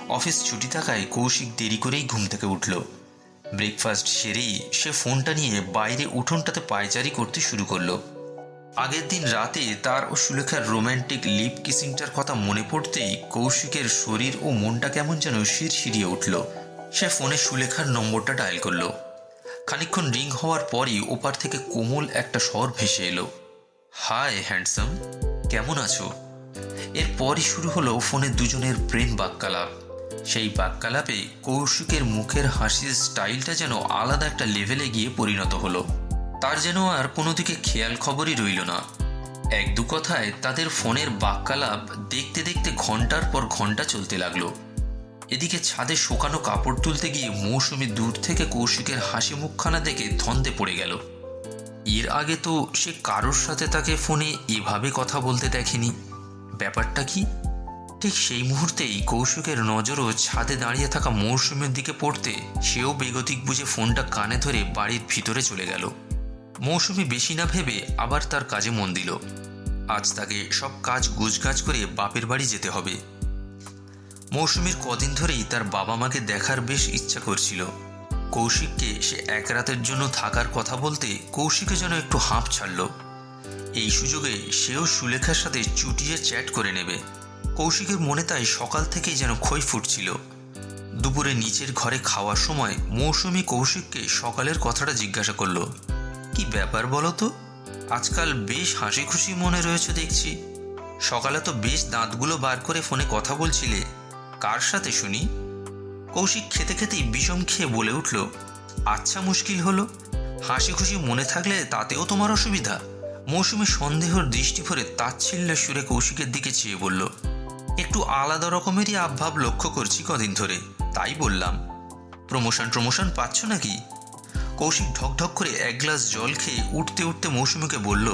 অফিস ছুটি থাকায় কৌশিক দেরি করেই ঘুম থেকে উঠল। ব্রেকফাস্ট সেরেই সে ফোনটা নিয়ে বাইরে উঠোনটাতে পায়চারি করতে শুরু করলো। আগের দিন রাতে তার ও সুলেখার রোম্যান্টিক লিপ কিসিংটার কথা মনে পড়তেই কৌশিকের শরীর ও মনটা কেমন যেন শিরশিরিয়ে উঠল। সে ফোনে সুলেখার নম্বরটা ডায়াল করল। খানিকক্ষণ রিং হওয়ার পরই ওপার থেকে কোমল একটা স্বর ভেসে এলো, হাই হ্যান্ডসাম, কেমন আছো? এরপরই শুরু হলো ফোনে দুজনের প্রেম বাক্যালাপ। সেই বাক্যালাপে কৌশিকের মুখের হাসির স্টাইলটা যেন আলাদা একটা লেভেলে গিয়ে পরিণত হলো। তার যেন আর কোনো দিকে খেয়াল খবরই রইল না। এক দু কথায় তাদের ফোনের বাক্যালাপ দেখতে দেখতে ঘন্টার পর ঘন্টা চলতে লাগলো। এদিকে ছাদে শুকানো কাপড় তুলতে গিয়ে মৌসুমী দূর থেকে কৌশিকের হাসি মুখখানা দেখে ধন্দে পড়ে গেল। এর আগে তো সে কারোর সাথে তাকে ফোনে এভাবে কথা বলতে দেখেনি। ব্যাপারটা কি? ঠিক সেই মুহূর্তেই কৌশিকের নজরও ছাদে দাঁড়িয়ে থাকা মৌসুমীর দিকে পড়তে সেও বেগতিক বুঝে ফোনটা কানে ধরে বাড়ির ভিতরে চলে গেল। মৌসুমী বেশি না ভেবে আবার তার কাজে মন দিল। আজ তাকে সব কাজ গোছগাছ করে বাপের বাড়ি যেতে হবে। মৌসুমীর কদিন ধরেই তার বাবা মাকে দেখার বেশ ইচ্ছা করছিল। কৌশিককে সে এক রাতের জন্য থাকার কথা বলতে কৌশিকে যেন একটু হাঁপ ছাড়ল। এই সুযোগে সেও সুলেখার সাথে চুটিয়ে চ্যাট করে নেবে। কৌশিকের মনে তাই সকাল থেকেই যেন খই ফুটছিল। দুপুরে নিচের ঘরে খাওয়ার সময় মৌসুমী কৌশিককে সকালের কথাটা জিজ্ঞাসা করল, কি ব্যাপার বলো তো, আজকাল বেশ হাসি খুশি মনে রয়েছে দেখছি। সকালে তো বেশ দাঁতগুলো বার করে ফোনে কথা বলছিলে, কার সাথে শুনি? কৌশিক খেতে খেতেই বিষম খেয়ে বলে উঠল, আচ্ছা মুশকিল হলো, হাসি খুশি মনে থাকলে তাতেও তোমার অসুবিধা? মৌসুমী সন্দেহর দৃষ্টি ভরে তাচ্ছিল্যের সুরে কৌশিকের দিকে চেয়ে বলল, একটু আলাদা রকমেরই আবভাব লক্ষ্য করছি কদিন ধরে, তাই বললাম। প্রমোশন পাচ্ছ নাকি? কৌশিক ঢকঢক করে এক গ্লাস জল খেয়ে উঠতে উঠতে মৌসুমীকে বলল,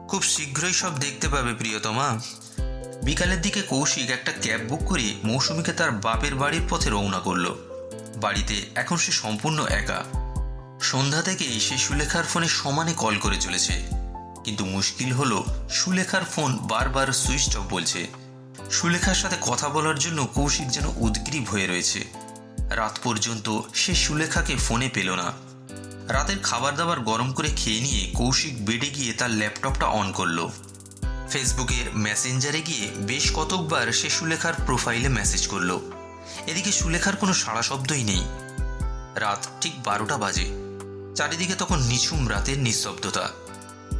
খুব শীঘ্রই সব দেখতে পাবে প্রিয়তমা। বিকালের দিকে কৌশিক একটা ক্যাব বুক করে মৌসুমীকে তার বাপের বাড়ির পথে রওনা করল। বাড়িতে এখন সে সম্পূর্ণ একা। সন্ধ্যা থেকেই সে সুলেখার ফোনে সমানে কল করে চলেছে, কিন্তু মুশকিল হলো সুলেখার ফোন বারবার সুইচ অফ বলছে। সুলেখার সাথে কথা বলার জন্য কৌশিক যেন উদগ্রীব হয়ে রয়েছে। রাত পর্যন্ত সে সুলেখাকে ফোনে পেল না। রাতের খাবার দাবার গরম করে খেয়ে নিয়ে কৌশিক বেডে গিয়ে তার ল্যাপটপটা অন করলো। ফেসবুকের মেসেঞ্জারে গিয়ে বেশ কতকবার সে সুলেখার প্রোফাইলে মেসেজ করলো। এদিকে সুলেখার কোনো সাড়া শব্দই নেই। রাত ঠিক 12টা বাজে। চারিদিকে তখন নিঝুম রাতের নিস্তব্ধতা।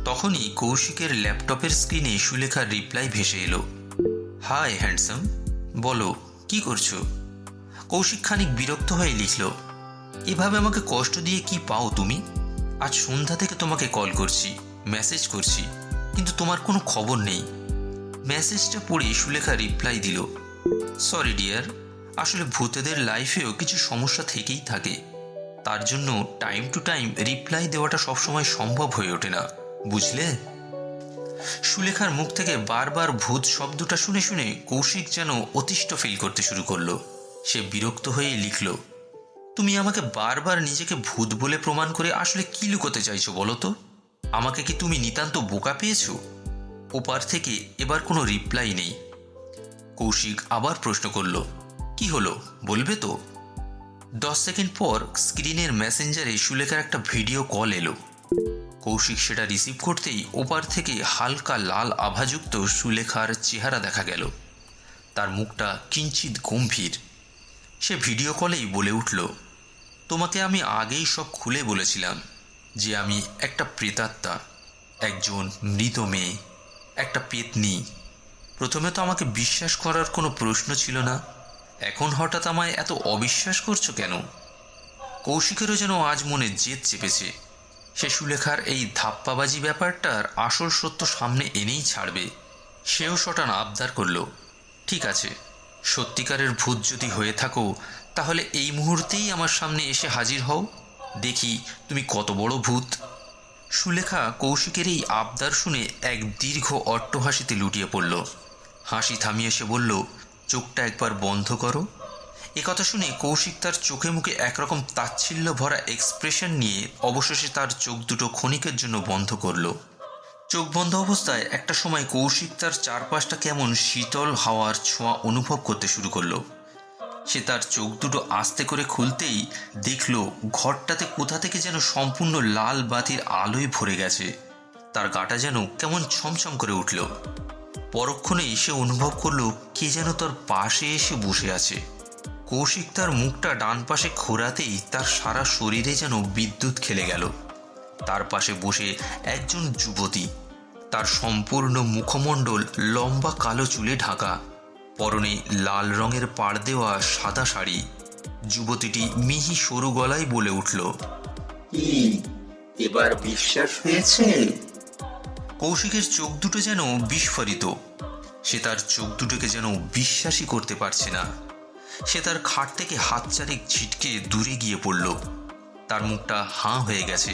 তখনই কৌশিকের ল্যাপটপের স্ক্রিনে সুলেখার রিপ্লাই ভেসে এলো, হাই হ্যান্ডসাম, বলো কি করছো? কৌশিক খানিক বিরক্ত হয়ে লিখল, এভাবে আমাকে কষ্ট দিয়ে কি পাও তুমি? আজ সন্ধ্যা থেকে তোমাকে কল করছি, মেসেজ করছি, কিন্তু তোমার কোনো খবর নেই। মেসেজটা পড়ে সুলেখা রিপ্লাই দিল, সরি ডিয়ার, আসলে ভূতেদের লাইফেও কিছু সমস্যা থেকেই থাকে, তার জন্য টাইম টু টাইম রিপ্লাই দেওয়াটা সবসময় সম্ভব হয়ে ওঠে না, বুঝলে? সুলেখার মুখ থেকে বারবার ভূত শব্দটা শুনে শুনে কৌশিক যেন অতিষ্ঠ ফিল করতে শুরু করলো। সে বিরক্ত হয়ে লিখল, তুমি আমাকে বারবার নিজেকে ভূত বলে প্রমাণ করে আসলে কি লুকোতে চাইছো বলো তো? আমাকে কি তুমি নিতান্ত বোকা পেয়েছো? ওপার থেকে এবার কোনো রিপ্লাই নেই। কৌশিক আবার প্রশ্ন করল, কি হলো বলবে তো? 10 সেকেন্ড পর স্ক্রিনের মেসেঞ্জারে সুলেখার একটা ভিডিও কল এলো। কৌশিক সেটা রিসিভ করতেই ওপার থেকে হালকা লাল আভাযুক্ত সুলেখার চেহারা দেখা গেল। তার মুখটা কিঞ্চিত গম্ভীর। সে ভিডিও কলেই বলে উঠল, তোমাকে আমি আগেই সব খুলে বলেছিলাম যে আমি একটা প্রেতাত্মা, একজন মৃত মেয়ে, একটা পেতনি। প্রথমে তো আমাকে বিশ্বাস করার কোনো প্রশ্ন ছিল না, এখন হঠাৎ আমায় এত অবিশ্বাস করছো কেন? কৌশিকেরও যেন আজ মনে জেদ চেপেছে। সে সুলেখার এই ধাপ্পাবাজি ব্যাপারটার আসল সত্য সামনে এনেই ছাড়বে। সেও শটান আবদার করল, ঠিক আছে, সত্যিকারের ভূত যদি হয়ে থাকো তাহলে এই মুহূর্তেই আমার সামনে এসে হাজির হও, দেখি তুমি কত বড় ভূত। সুলেখা কৌশিকের এই আবদার শুনে এক দীর্ঘ অট্টহাসিতে লুটিয়ে পড়ল। হাসি থামিয়ে সে বলল, চোখটা একবার বন্ধ করো। একথা শুনে কৌশিক তার চোখে মুখে একরকম তাচ্ছিল্য ভরা এক্সপ্রেশন নিয়ে অবশেষে তার চোখ দুটো ক্ষণিকের জন্য বন্ধ করল। চোখ বন্ধ অবস্থায় একটা সময় কৌশিক তার চারপাশটা কেমন শীতল হাওয়ার ছোঁয়া অনুভব করতে শুরু করলো। সে তার চোখ দুটো আস্তে করে খুলতেই দেখল ঘরটাতে কোথা থেকে যেন সম্পূর্ণ লাল বাতির আলোয় ভরে গেছে। তার গাটা যেন কেমন ছমছম করে উঠল। পরক্ষণেই সে অনুভব করলো কে যেন তার পাশে এসে বসে আছে। কৌশিক তার মুখটা ডান পাশে ঘোরাতেই তার সারা শরীরে যেন বিদ্যুৎ খেলে গেল। তার পাশে বসে একজন যুবতী, তার সম্পূর্ণ মুখমণ্ডল লম্বা কালো চুলে ঢাকা, পরনে লাল রঙের পাড় দেওয়া সাদা শাড়ি। যুবতীটি মিহি সরু গলায় বলে উঠল, কি এবার বিশ্বাস হয়েছে? কৌশিকের চোখ দুটো যেন বিস্ফারিত। সে তার চোখ দুটোকে যেন বিশ্বাসই করতে পারছে না। সে তার খাট থেকে হাত চারেক ছিটকে দূরে গিয়ে পড়ল। তার মুখটা হাঁ হয়ে গেছে।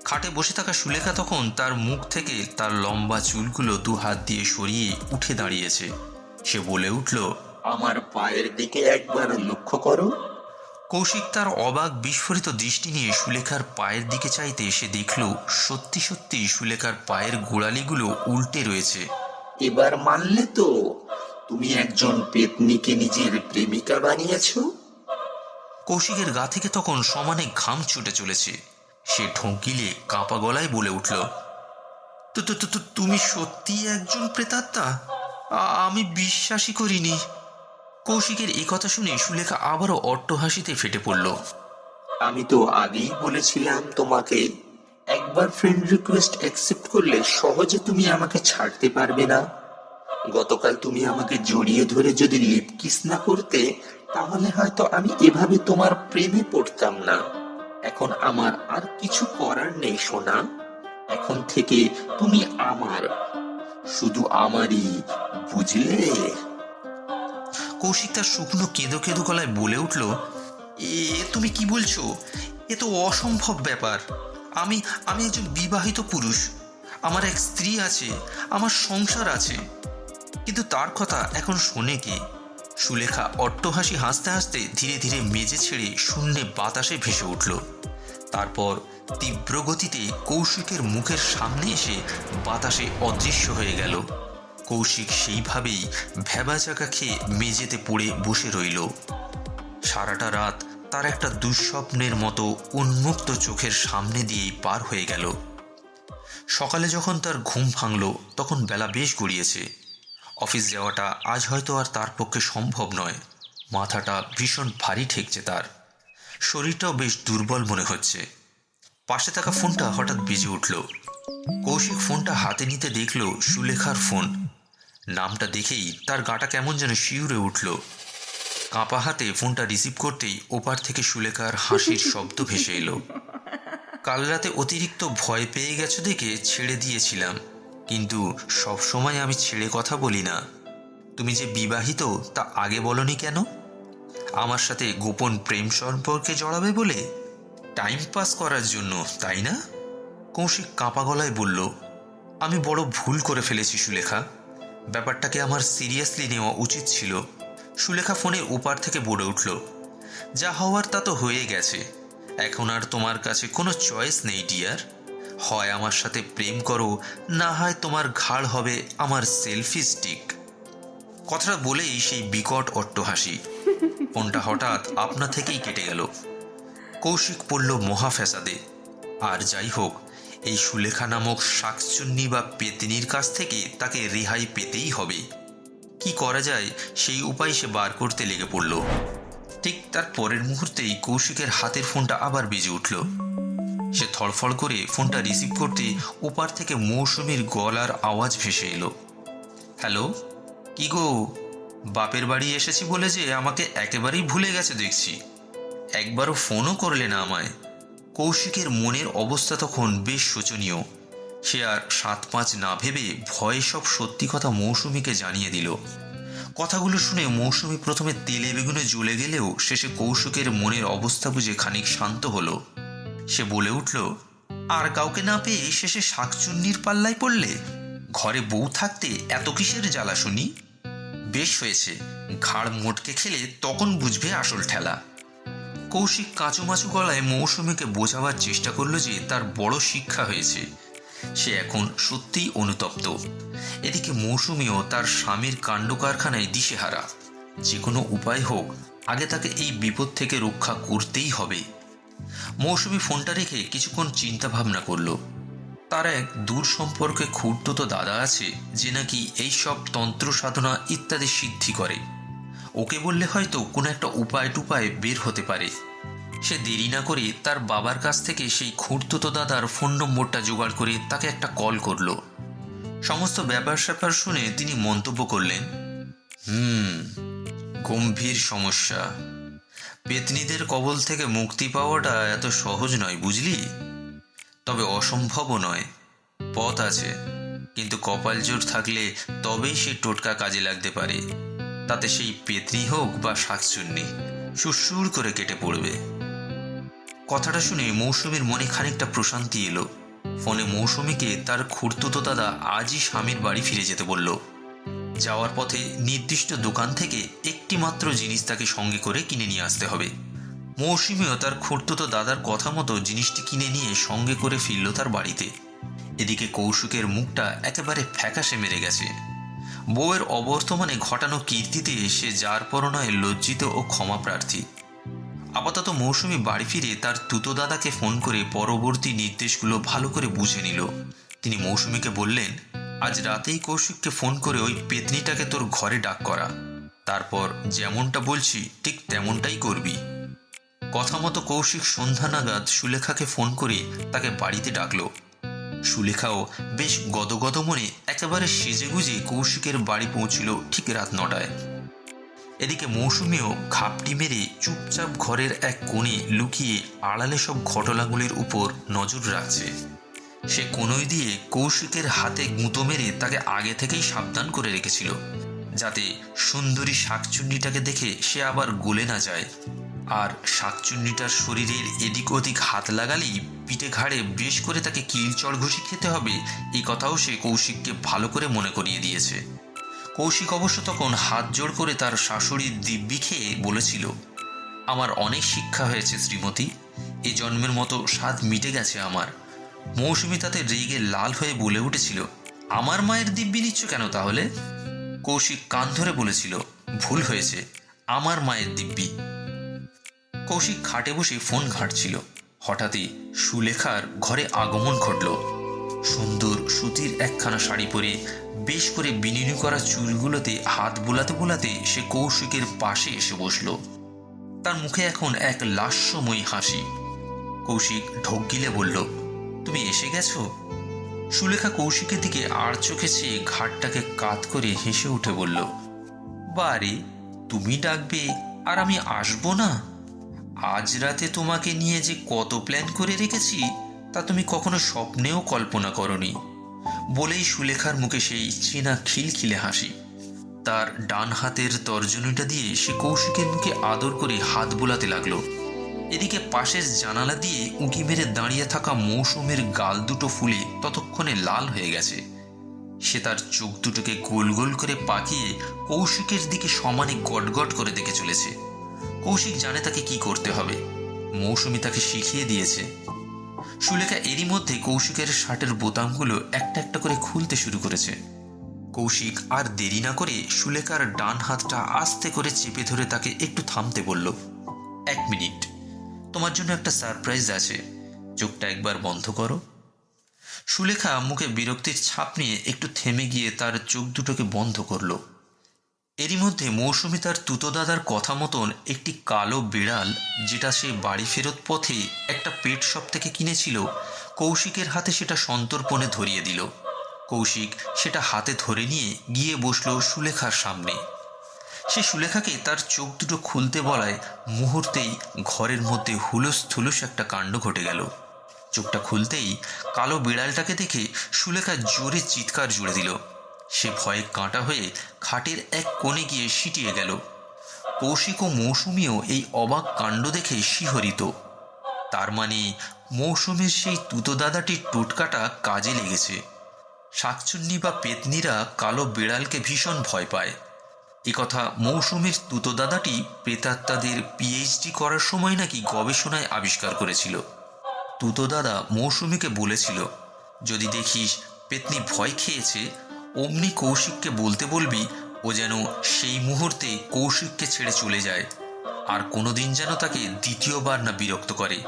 খাটে বসে থাকা সুলেখা তখন তার মুখ থেকে তার লম্বা চুলগুলো 2 হাত দিয়ে সরিয়ে উঠে দাঁড়িয়েছে। সে বলে উঠল, আমার পায়ের দিকে একবার লক্ষ্য করো। কৌশিক তার অবাক বিস্ফোরিত দৃষ্টি নিয়ে সুলেখার পায়ের দিকে চাইতে সে দেখল সত্যি সত্যি সুলেখার পায়ের গোড়ালিগুলো উল্টে রয়েছে। এবার মানলে তো তুমি একজন পেতনিকে নিজের প্রেমিকা বানিয়েছো? কৌশিকের গা থেকে তখন সমানে ঘাম ছুটে চলেছে। সে ঢোক গিলে কাঁপা গলায় বলে উঠল, তো তো তো তো- তুমি সত্যি একজন প্রেতাত্মা? আমি বিশ্বাসই করিনি। কৌশিকের এই কথা শুনে সুলেখা আবারও অট্টহাসিতে ফেটে পড়ল। আমি তো আগেই বলেছিলাম তোমাকে, একবার ফ্রেন্ড রিকোয়েস্ট অ্যাকসেপ্ট করলে সহজে তুমি আমাকে ছাড়তে পারবে না। গতকাল তুমি আমাকে জড়িয়ে ধরে যদি লিপ কিস না করতে, তাহলে হয়তো আমি এভাবে তোমার প্রেমে পড়তাম না। এখন আমার আর কিছু করার নেই সোনা। এখন থেকে তুমি আমার, শুধু আমারই, বুঝলে? কৌশিক তার শুকনো কেঁদো কেঁদো গলায় বলে উঠল, এ তুমি কি বলছো? এ তো অসম্ভব ব্যাপার। আমি আমি একজন বিবাহিত পুরুষ। আমার এক স্ত্রী আছে, আমার সংসার আছে। কিন্তু তার কথা এখন শোনে কে? সুলেখা অট্টহাসি হাসতে হাসতে ধীরে ধীরে মেজে ছেড়ে শূন্যে বাতাসে ভেসে উঠল। তারপর তীব্র গতিতে কৌশিকের মুখের সামনে এসে বাতাসে অদৃশ্য হয়ে গেল। কৌশিক সেইভাবেই ভ্যাবাচাকা খেয়ে মেঝেতে পড়ে বসে রইল। সারাটা রাত তার একটা দুঃস্বপ্নের মতো উন্মুক্ত চোখের সামনে দিয়েই পার হয়ে গেল। সকালে যখন তার ঘুম ভাঙল তখন বেলা বেশ গড়িয়েছে। অফিস যাওয়াটা আজ হয়তো আর তার পক্ষে সম্ভব নয়। মাথাটা ভীষণ ভারী ঠেকছে তার। শরীরটাও বেশ দুর্বল মনে হচ্ছে। পাশে থাকা ফোনটা হঠাৎ বেজে উঠল। কৌশিক ফোনটা হাতে নিতে দেখল সুলেখার ফোন। নামটা দেখেই তার গাটা কেমন যেন শিউরে উঠল। কাঁপা হাতে ফোনটা রিসিভ করতেই ওপার থেকে সুলেখার হাসির শব্দ ভেসে এলো। কাল রাতে অতিরিক্ত ভয় পেয়ে গেছো দেখে ছেড়ে দিয়েছিলাম, কিন্তু সব সময় আমি ছেড়ে কথা বলি না। তুমি যে বিবাহিত তা আগে বলনি কেন? আমার সাথে গোপন প্রেম সম্পর্কে জড়াবে বলে? টাইম পাস করার জন্য, তাই না? কৌশিক কাঁপা গলায় বলল, আমি বড় ভুল করে ফেলেছি সুলেখা। ব্যাপারটাকে আমার সিরিয়াসলি নেওয়া উচিত ছিল। সুলেখা ফোনের ওপার থেকে বলে উঠল, যা হওয়ার তা তো হয়ে গেছে। এখন আর তোমার কাছে কোনো চয়েস নেই ডিয়ার। হয় আমার সাথে প্রেম করো, না হয় তোমার ঘাড় হবে আমার সেলফি স্টিক। কথাটা বলেই সেই বিকট অট্টহাসি। ফোনটা হঠাৎ আপনা থেকেই কেটে গেল। কৌশিক পড়ল মহা ফ্যাসাদে। আর যাই হোক, এই সুলেখা নামক শাকচুন্নি বা পেতনির কাছ থেকে তাকে রেহাই পেতেই হবে। কি করা যায় সেই উপায় সে বার করতে লেগে পড়ল। ঠিক তার পরের মুহূর্তেই কৌশিকের হাতের ফোনটা আবার বেজে উঠল। সে থড়ফড় করে ফোনটা রিসিভ করতে ওপার থেকে মৌসুমীর গলার আওয়াজ ভেসে এলো। হ্যালো, কি গো, বাপের বাড়ি এসেছি বলে যে আমাকে একেবারেই ভুলে গেছে দেখছি। একবারও ফোনও করলে না আমায়। কৌশিকের মনের অবস্থা তখন বেশ শোচনীয়। সে আর ৭-৫ না ভেবে ভয়ে সব সত্যি কথা মৌসুমীকে জানিয়ে দিল। কথাগুলো শুনে মৌসুমী প্রথমে তেলে বেগুনে জ্বলে গেলেও শেষে কৌশিকের মনের অবস্থা বুঝে খানিক শান্ত হলো। সে বলে উঠল, আর কাউকে না পেয়ে শেষে শাকচুন্নির পাল্লায় পড়লে? ঘরে বউ থাকতে এত কিসের জ্বালা শুনি? বেশ হয়েছে, ঘাড় মোটকে খেলে তখন বুঝবে আসল ঠেলা। কৌশিক কাঁচুমাচু গলায় মৌসুমীকে বোঝাবার চেষ্টা করল যে তার বড় শিক্ষা হয়েছে। সে এখন সত্যিই অনুতপ্ত। এদিকে মৌসুমীও তার স্বামীর কাণ্ড কারখানায় দিশেহারা। যে কোনো উপায় হোক, আগে তাকে এই বিপদ থেকে রক্ষা করতেই হবে। মৌসুমী ফোনটা রেখে কিছুক্ষণ চিন্তা ভাবনা করল। তার এক দূর সম্পর্কে খুড়তুতো দাদা আছে যে নাকি এইসব তন্ত্র সাধনা ইত্যাদি সিদ্ধি করে। ওকে বললে হয়তো কোনো একটা উপায় টুপায় বের হতে পারে। সে দেরি না করে তার বাবার কাছ থেকে সেই খুড়তুতো দাদার ফোন নম্বরটা জোগাড় করে তাকে একটা কল করল। সমস্ত ব্যাপার স্যাপার শুনে তিনি মন্তব্য করলেন, গম্ভীর সমস্যা। পেতনিদের কবল থেকে মুক্তি পাওয়াটা এত সহজ নয় বুঝলি। তবে অসম্ভবও নয়, পথ আছে। কিন্তু কপাল জোর থাকলে তবেই সে টোটকা কাজে লাগতে পারে। তাতে সেই পেতনি হোক বা শাকচুন্নি, সুরসুর করে কেটে পড়বে। কথাটা শুনে মৌসুমীর মনে খানিকটা প্রশান্তি এলো। ফোনে মৌসুমীকে তার খুড়তুতো দাদা আজই স্বামীর বাড়ি ফিরে যেতে বলল। যাওয়ার পথে নির্দিষ্ট দোকান থেকে একটি মাত্র জিনিস তাকে সঙ্গে করে কিনে নিয়ে আসতে হবে। মৌসুমীও তার খুড়তুতো দাদার কথা মতো জিনিসটি কিনে নিয়ে সঙ্গে করে ফিরল তার বাড়িতে। এদিকে কৌশিকের মুখটা একেবারে ফ্যাকাশে মেরে গেছে। বউয়ের অবর্তমানে ঘটানো কীর্তিতে সে যার পরনায় লজ্জিত ও ক্ষমা প্রার্থী। আপাতত মৌসুমী বাড়ি ফিরে তার তুতো দাদাকে ফোন করে পরবর্তী নির্দেশগুলো ভালো করে বুঝে নিল। তিনি মৌসুমীকে বললেন, আজ রাতেই কৌশিককে ফোন করে ওই পেতনিটাকে তোর ঘরে ডাক করা, তারপর যেমনটা বলছি ঠিক তেমনটাই করবি। কথা মতো কৌশিক সন্ধ্যা নাগাদ সুলেখাকে ফোন করে তাকে বাড়িতে ডাকলো। সুলেখাও বেশ গদগদ মনে একেবারে সেজেগুজে কৌশিকের বাড়ি পৌঁছিল ঠিক রাত 9টায়। এদিকে মৌসুমীও খাপটি মেরে চুপচাপ ঘরের এক কোণে লুকিয়ে আড়ালে সব ঘটনাগুলির উপর নজর রাখছে। সে কোনোই দিয়ে কৌশিকের হাতে গুঁতো মেরে তাকে আগে থেকেই সাবধান করে রেখেছিল, যাতে সুন্দরী শাকচুন্নিটাকে দেখে সে আবার গলে না যায়। আর শাকচুন্নিটার শরীরের এদিক ওদিক হাত লাগালেই পিঠে ঘাড়ে বেশ করে তাকে কিলচড় ঘুষি খেতে হবে, এই কথাও সে কৌশিককে ভালো করে মনে করিয়ে দিয়েছে। কৌশিক অবশ্য তখন হাত জোড় করে তার শাশুড়ির দিব্যি খেয়ে বলেছিল, আমার অনেক শিক্ষা হয়েছে শ্রীমতী, এ জন্মের মতো স্বাদ মিটে গেছে আমার। মৌসুমী তাতে রেগে লাল হয়ে বলে উঠেছিল, আমার মায়ের দিব্যি নিচ্ছ কেন তাহলে? কৌশিক কান ধরে বলেছিল, ভুল হয়েছে, আমার মায়ের দিব্যি। কৌশিক খাটে বসে ফোন ঘাঁটছিল। হঠাৎই সুলেখার ঘরে আগমন ঘটল। সুন্দর সুতির একখানা শাড়ি পরে বেশ করে বিনুনি করা চুলগুলোতে হাত বুলাতে বুলাতে সে কৌশিকের পাশে এসে বসল। তার মুখে এখন এক লাস্যময়ী হাসি। কৌশিক ঢোক গিলে বলল, তুমি এসে গেছো? সুলেখা কৌশিকের দিকে আর চোখে চেয়ে ঘাটটাকে কাত করে হেসে উঠে বলল, বারে, তুমি ডাকবে আর আমি আসবো না? আজ রাতে তোমাকে নিয়ে যে কত প্ল্যান করে রেখেছি তা তুমি কখনো স্বপ্নেও কল্পনা করনি। বলেই সুলেখার মুখে সেই চেনা খিলখিলে হাসি। তার ডান হাতের তর্জনীটা দিয়ে সে কৌশিকের মুখে আদর করে হাত বোলাতে লাগলো। এদিকে পাশের জানালা দিয়ে উঁকি মেরে দাঁড়িয়ে থাকা মৌসুমের গাল দুটো ফুলে ততক্ষণে লাল হয়ে গেছে। সে তার চোখ দুটোকে গোল গোল করে পাকিয়ে কৌশিকের দিকে সমানে গটগট করে দেখে চলেছে। কৌশিক জানে তাকে কি করতে হবে, মৌসুমী তাকে শিখিয়ে দিয়েছে। সুলেখা এরই মধ্যে কৌশিকের শার্টের বোতামগুলো একটা একটা করে খুলতে শুরু করেছে। কৌশিক আর দেরি না করে সুলেখার ডান হাতটা আস্তে করে চেপে ধরে তাকে একটু থামতে বলল, 1 মিনিট, তোমার জন্য একটা সারপ্রাইজ আছে, চোখটা একবার বন্ধ করো। সুলেখা মুখে বিরক্তির ছাপ নিয়ে একটু থেমে গিয়ে তার চোখ দুটোকে বন্ধ করলো। এরই মধ্যে মৌসুমী তার তুতো দাদার কথা মতন একটি কালো বিড়াল, যেটা সে বাড়ি ফেরত পথে একটা পেট শপ থেকে কিনেছিল, কৌশিকের হাতে সেটা সন্তর্পণে ধরিয়ে দিল। কৌশিক সেটা হাতে ধরে নিয়ে গিয়ে বসল সুলেখার সামনে। সে সুলেখাকে তার চোখ দুটো খুলতে বলায় মুহূর্তেই ঘরের মধ্যে হুলুস থুলুস একটা কাণ্ড ঘটে গেল। চোখটা খুলতেই কালো বিড়ালটাকে দেখে সুলেখা জোরে চিৎকার জুড়ে দিল। সে ভয়ে কাঁটা হয়ে খাটের এক কোণে গিয়ে সিটিয়ে গেল। কৌশিক ও মৌসুমীও এই অবাক কাণ্ড দেখে শিহরিত। তার মানে মৌসুমীর সেই তুতো দাদাটির টোটকাটা কাজে লেগেছে। শাকচুন্নি বা পেতনিরা কালো বিড়ালকে ভীষণ ভয় পায়। একথা মৌসুমীর তুতো দাদাটি প্রেতাত্মাদের পিএইচডি করার সময় নাকি গবেষণায় আবিষ্কার করেছিল। তুতো দাদা মৌসুমীকে বলেছিল, যদি দেখিস পেতনি ভয় খেয়েছে, অমনি কৌশিককে বলতে বলবি ও যেন সেই মুহূর্তে কৌশিককে ছেড়ে চলে যায়, আর কোনোদিন যেন তাকে দ্বিতীয়বার না বিরক্ত করে।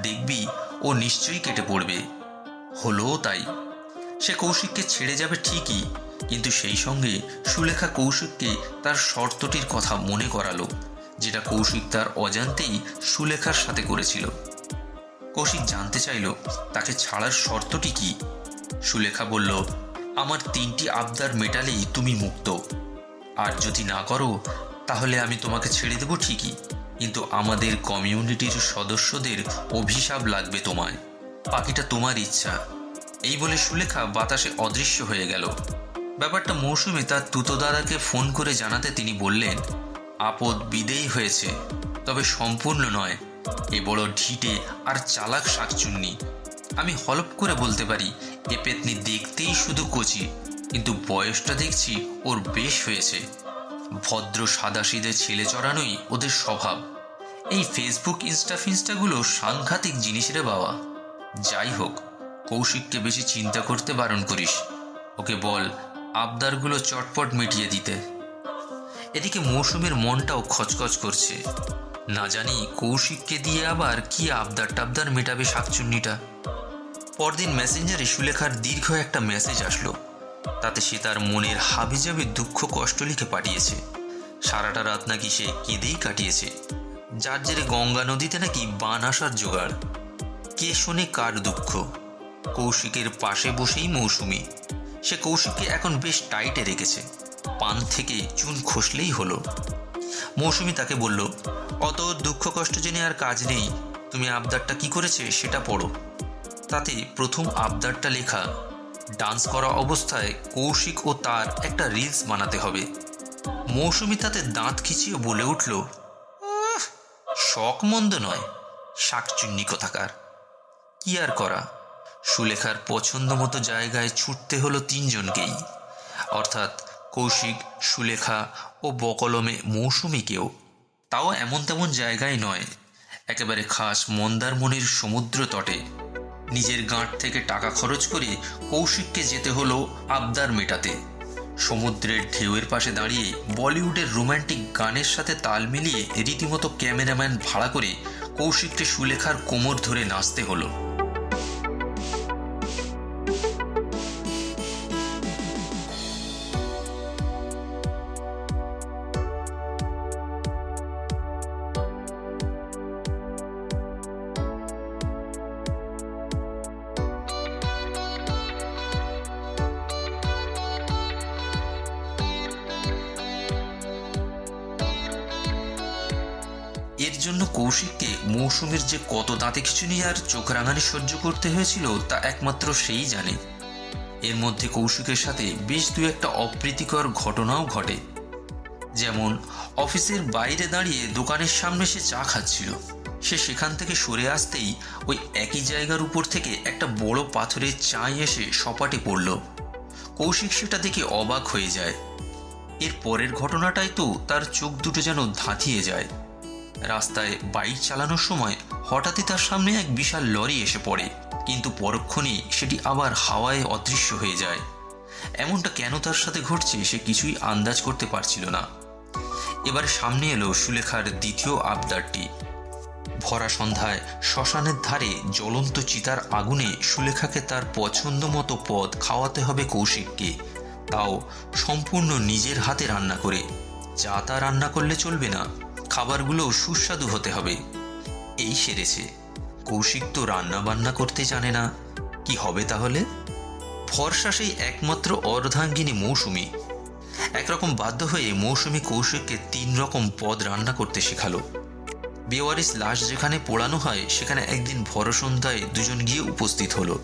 দেখবি ও নিশ্চয়ই কেটে পড়বে। হলো তাই। সে কৌশিককে ছেড়ে যাবে ঠিকই, কিন্তু সেই সঙ্গে সুলেখা কৌশিককে তার শর্তটির কথা মনে করালো, যেটা কৌশিক তার অজান্তেই সুলেখার সাথে করেছিল। কৌশিক জানতে চাইল তাকে ছাড়ার শর্তটি কি। সুলেখা বলল, আমার 3টি আবদার মেটালেই তুমি মুক্ত, আর যদি না করো তাহলে আমি তোমাকে ছেড়ে দেব ঠিকই, কিন্তু আমাদের কমিউনিটির সদস্যদের অভিশাপ লাগবে তোমায়। বাকিটা তোমার ইচ্ছা। এই বলে সুলেখা বাতাসে অদৃশ্য হয়ে গেল। ব্যাপারটা মৌসুমী তার তুতো দাদাকে ফোন করে জানাতে তিনি বললেন, আপদ বিদেয় হয়েছে, তবে সম্পূর্ণ নয়। এ বড় ঢিটে আর চালাক শাকচুন্নি। আমি হলপ করে বলতে পারি এ পেতনি দেখতেই শুধু কচি, কিন্তু বয়সটা দেখছি ওর বেশ হয়েছে। ভদ্র সাদাসিধে ছেলে চড়ানোই ওদের স্বভাব। এই ফেসবুক ইনস্টাগুলো সাংঘাতিক জিনিস রে বাবা। যাই হোক, কৌশিককে বেশি চিন্তা করতে বারণ করিস। ওকে বল আবদারগুলো চটপট মিটিয়ে দিতে। এদিকে মৌসুমীর মনটাও খচখচ করছে। না জানি কৌশিককে দিয়ে আবার কি আবদার টাবদার মেটাবে শাকচুন্নিটা। পরদিন মেসেঞ্জারে সুলেখার দীর্ঘ একটা মেসেজ আসলো। তাতে সে তার মনের হাবিজাবি দুঃখ কষ্ট লিখে পাঠিয়েছে। সারাটা রাত নাকি সে কেঁদেই কাটিয়েছে, যার জেরে গঙ্গা নদীতে নাকি বান আসার জোগাড়। কে শোনে কার দুঃখ? কৌশিকের পাশে বসেই মৌসুমী। সে কৌশিককে এখন বেশ টাইটে রেখেছে, পান থেকে চুন খসলেই হলো। মৌসুমী তাকে বলল, অত দুঃখ কষ্ট জেনে আর কাজ নেই, তুমি আবদারটা কি করেছে সেটা পড়ো। তাতে প্রথম আবদারটা লেখা, ডান্স করা অবস্থায় কৌশিক ও তার একটা রিলস বানাতে হবে। মৌসুমী তাতে দাঁত খিচিয়ে বলে উঠল, শখ মন্দ নয়, শাকচুন্নি কোথাকার। কি আর করা, সুলেখার পছন্দ মতো জায়গায় ছুটতে হলো তিনজনকেই, অর্থাৎ কৌশিক, সুলেখা ও বকলমে মৌসুমীকেও। তাও এমন তেমন জায়গায় নয়, একেবারে খাস মন্দারমণির সমুদ্র তটে। নিজের গাঁট থেকে টাকা খরচ করে কৌশিককে যেতে হলো আবদার মেটাতে। সমুদ্রের ঢেউয়ের পাশে দাঁড়িয়ে বলিউডের রোম্যান্টিক গানের সাথে তাল মিলিয়ে রীতিমতো ক্যামেরাম্যান ভাড়া করে কৌশিককে সুলেখার কোমর ধরে নাচতে হলো। এর জন্য কৌশিককে মৌসুমীর যে কত দাঁতে খিঁচুনি আর চোখ রাঙানি সহ্য করতে হয়েছিল তা একমাত্র সেই জানে। এর মধ্যে কৌশিকের সাথে বেশ দু একটা অপ্রীতিকর ঘটনাও ঘটে। যেমন, অফিসের বাইরে দাঁড়িয়ে দোকানের সামনে সে চা খাচ্ছিল। সে সেখান থেকে সরে আসতেই ওই একই জায়গার উপর থেকে একটা বড় পাথরের চাই এসে সপাটে পড়ল। কৌশিক সেটা দেখে অবাক হয়ে যায়। এর পরের ঘটনাটাই তো তার চোখ দুটো যেন ধাঁধিয়ে যায়। রাস্তায় বাইক চালানোর সময় হঠাৎই তার সামনে এক বিশাল লরি এসে পড়ে, কিন্তু পরক্ষণেই সেটি আবার হাওয়ায় অদৃশ্য হয়ে যায়। এমনটা কেন তার সাথে ঘটছে সে কিছুই আন্দাজ করতে পারছিল না। এবার সামনে এলো সুলেখার দ্বিতীয় আবদারটি। ভরা সন্ধ্যায় শ্মশানের ধারে জ্বলন্ত চিতার আগুনে সুলেখাকে তার পছন্দ মতো পদ খাওয়াতে হবে কৌশিককে, তাও সম্পূর্ণ নিজের হাতে রান্না করে। যা তা রান্না করলে চলবে না, খাবারগুলো সুস্বাদু হতে হবে। এই সেরেছে। কৌশিক তো রান্না বান্না করতে জানে না, কি হবে তাহলে? ভরসা সেই একমাত্র অর্ধাঙ্গিনী মৌসুমী। একরকম বাধ্য হয়ে মৌসুমী কৌশিককে 3 রকম পদ রান্না করতে শেখালো। বেওয়ারিশ লাশ যেখানে পোড়ানো হয় সেখানে একদিন ভর সন্ধ্যায় দুজন গিয়ে উপস্থিত হলো।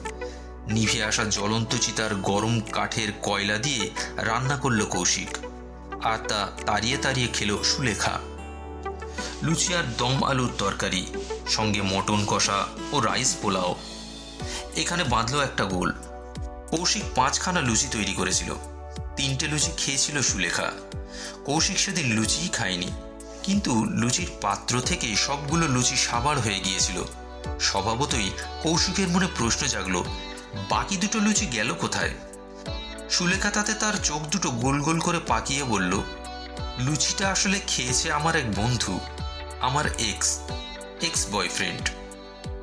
নিভে আসা জ্বলন্ত চিতার গরম কাঠের কয়লা দিয়ে রান্না করলো কৌশিক, আর তা তাড়িয়ে তাড়িয়ে খেলো সুলেখা। লুচি আর দম আলুর তরকারি, সঙ্গে মটন কষা ও রাইস পোলাও। এখানে বাঁধলো একটা গোল। কৌশিক 5খানা লুচি তৈরি করেছিল। 3টে লুচি খেয়েছিল সুলেখা। কৌশিক সেদিন লুচিই খায়নি, কিন্তু লুচির পাত্র থেকে সবগুলো লুচি সাবার হয়ে গিয়েছিল। স্বভাবতই কৌশিকের মনে প্রশ্ন জাগলো, বাকি 2টো লুচি গেল কোথায়? সুলেখা তাতে তার চোখ দুটো গোল গোল করে পাকিয়ে বলল, লুচিটা আসলে খেয়েছে আমার এক বন্ধু, আমার এক্স বয়ফ্রেন্ড।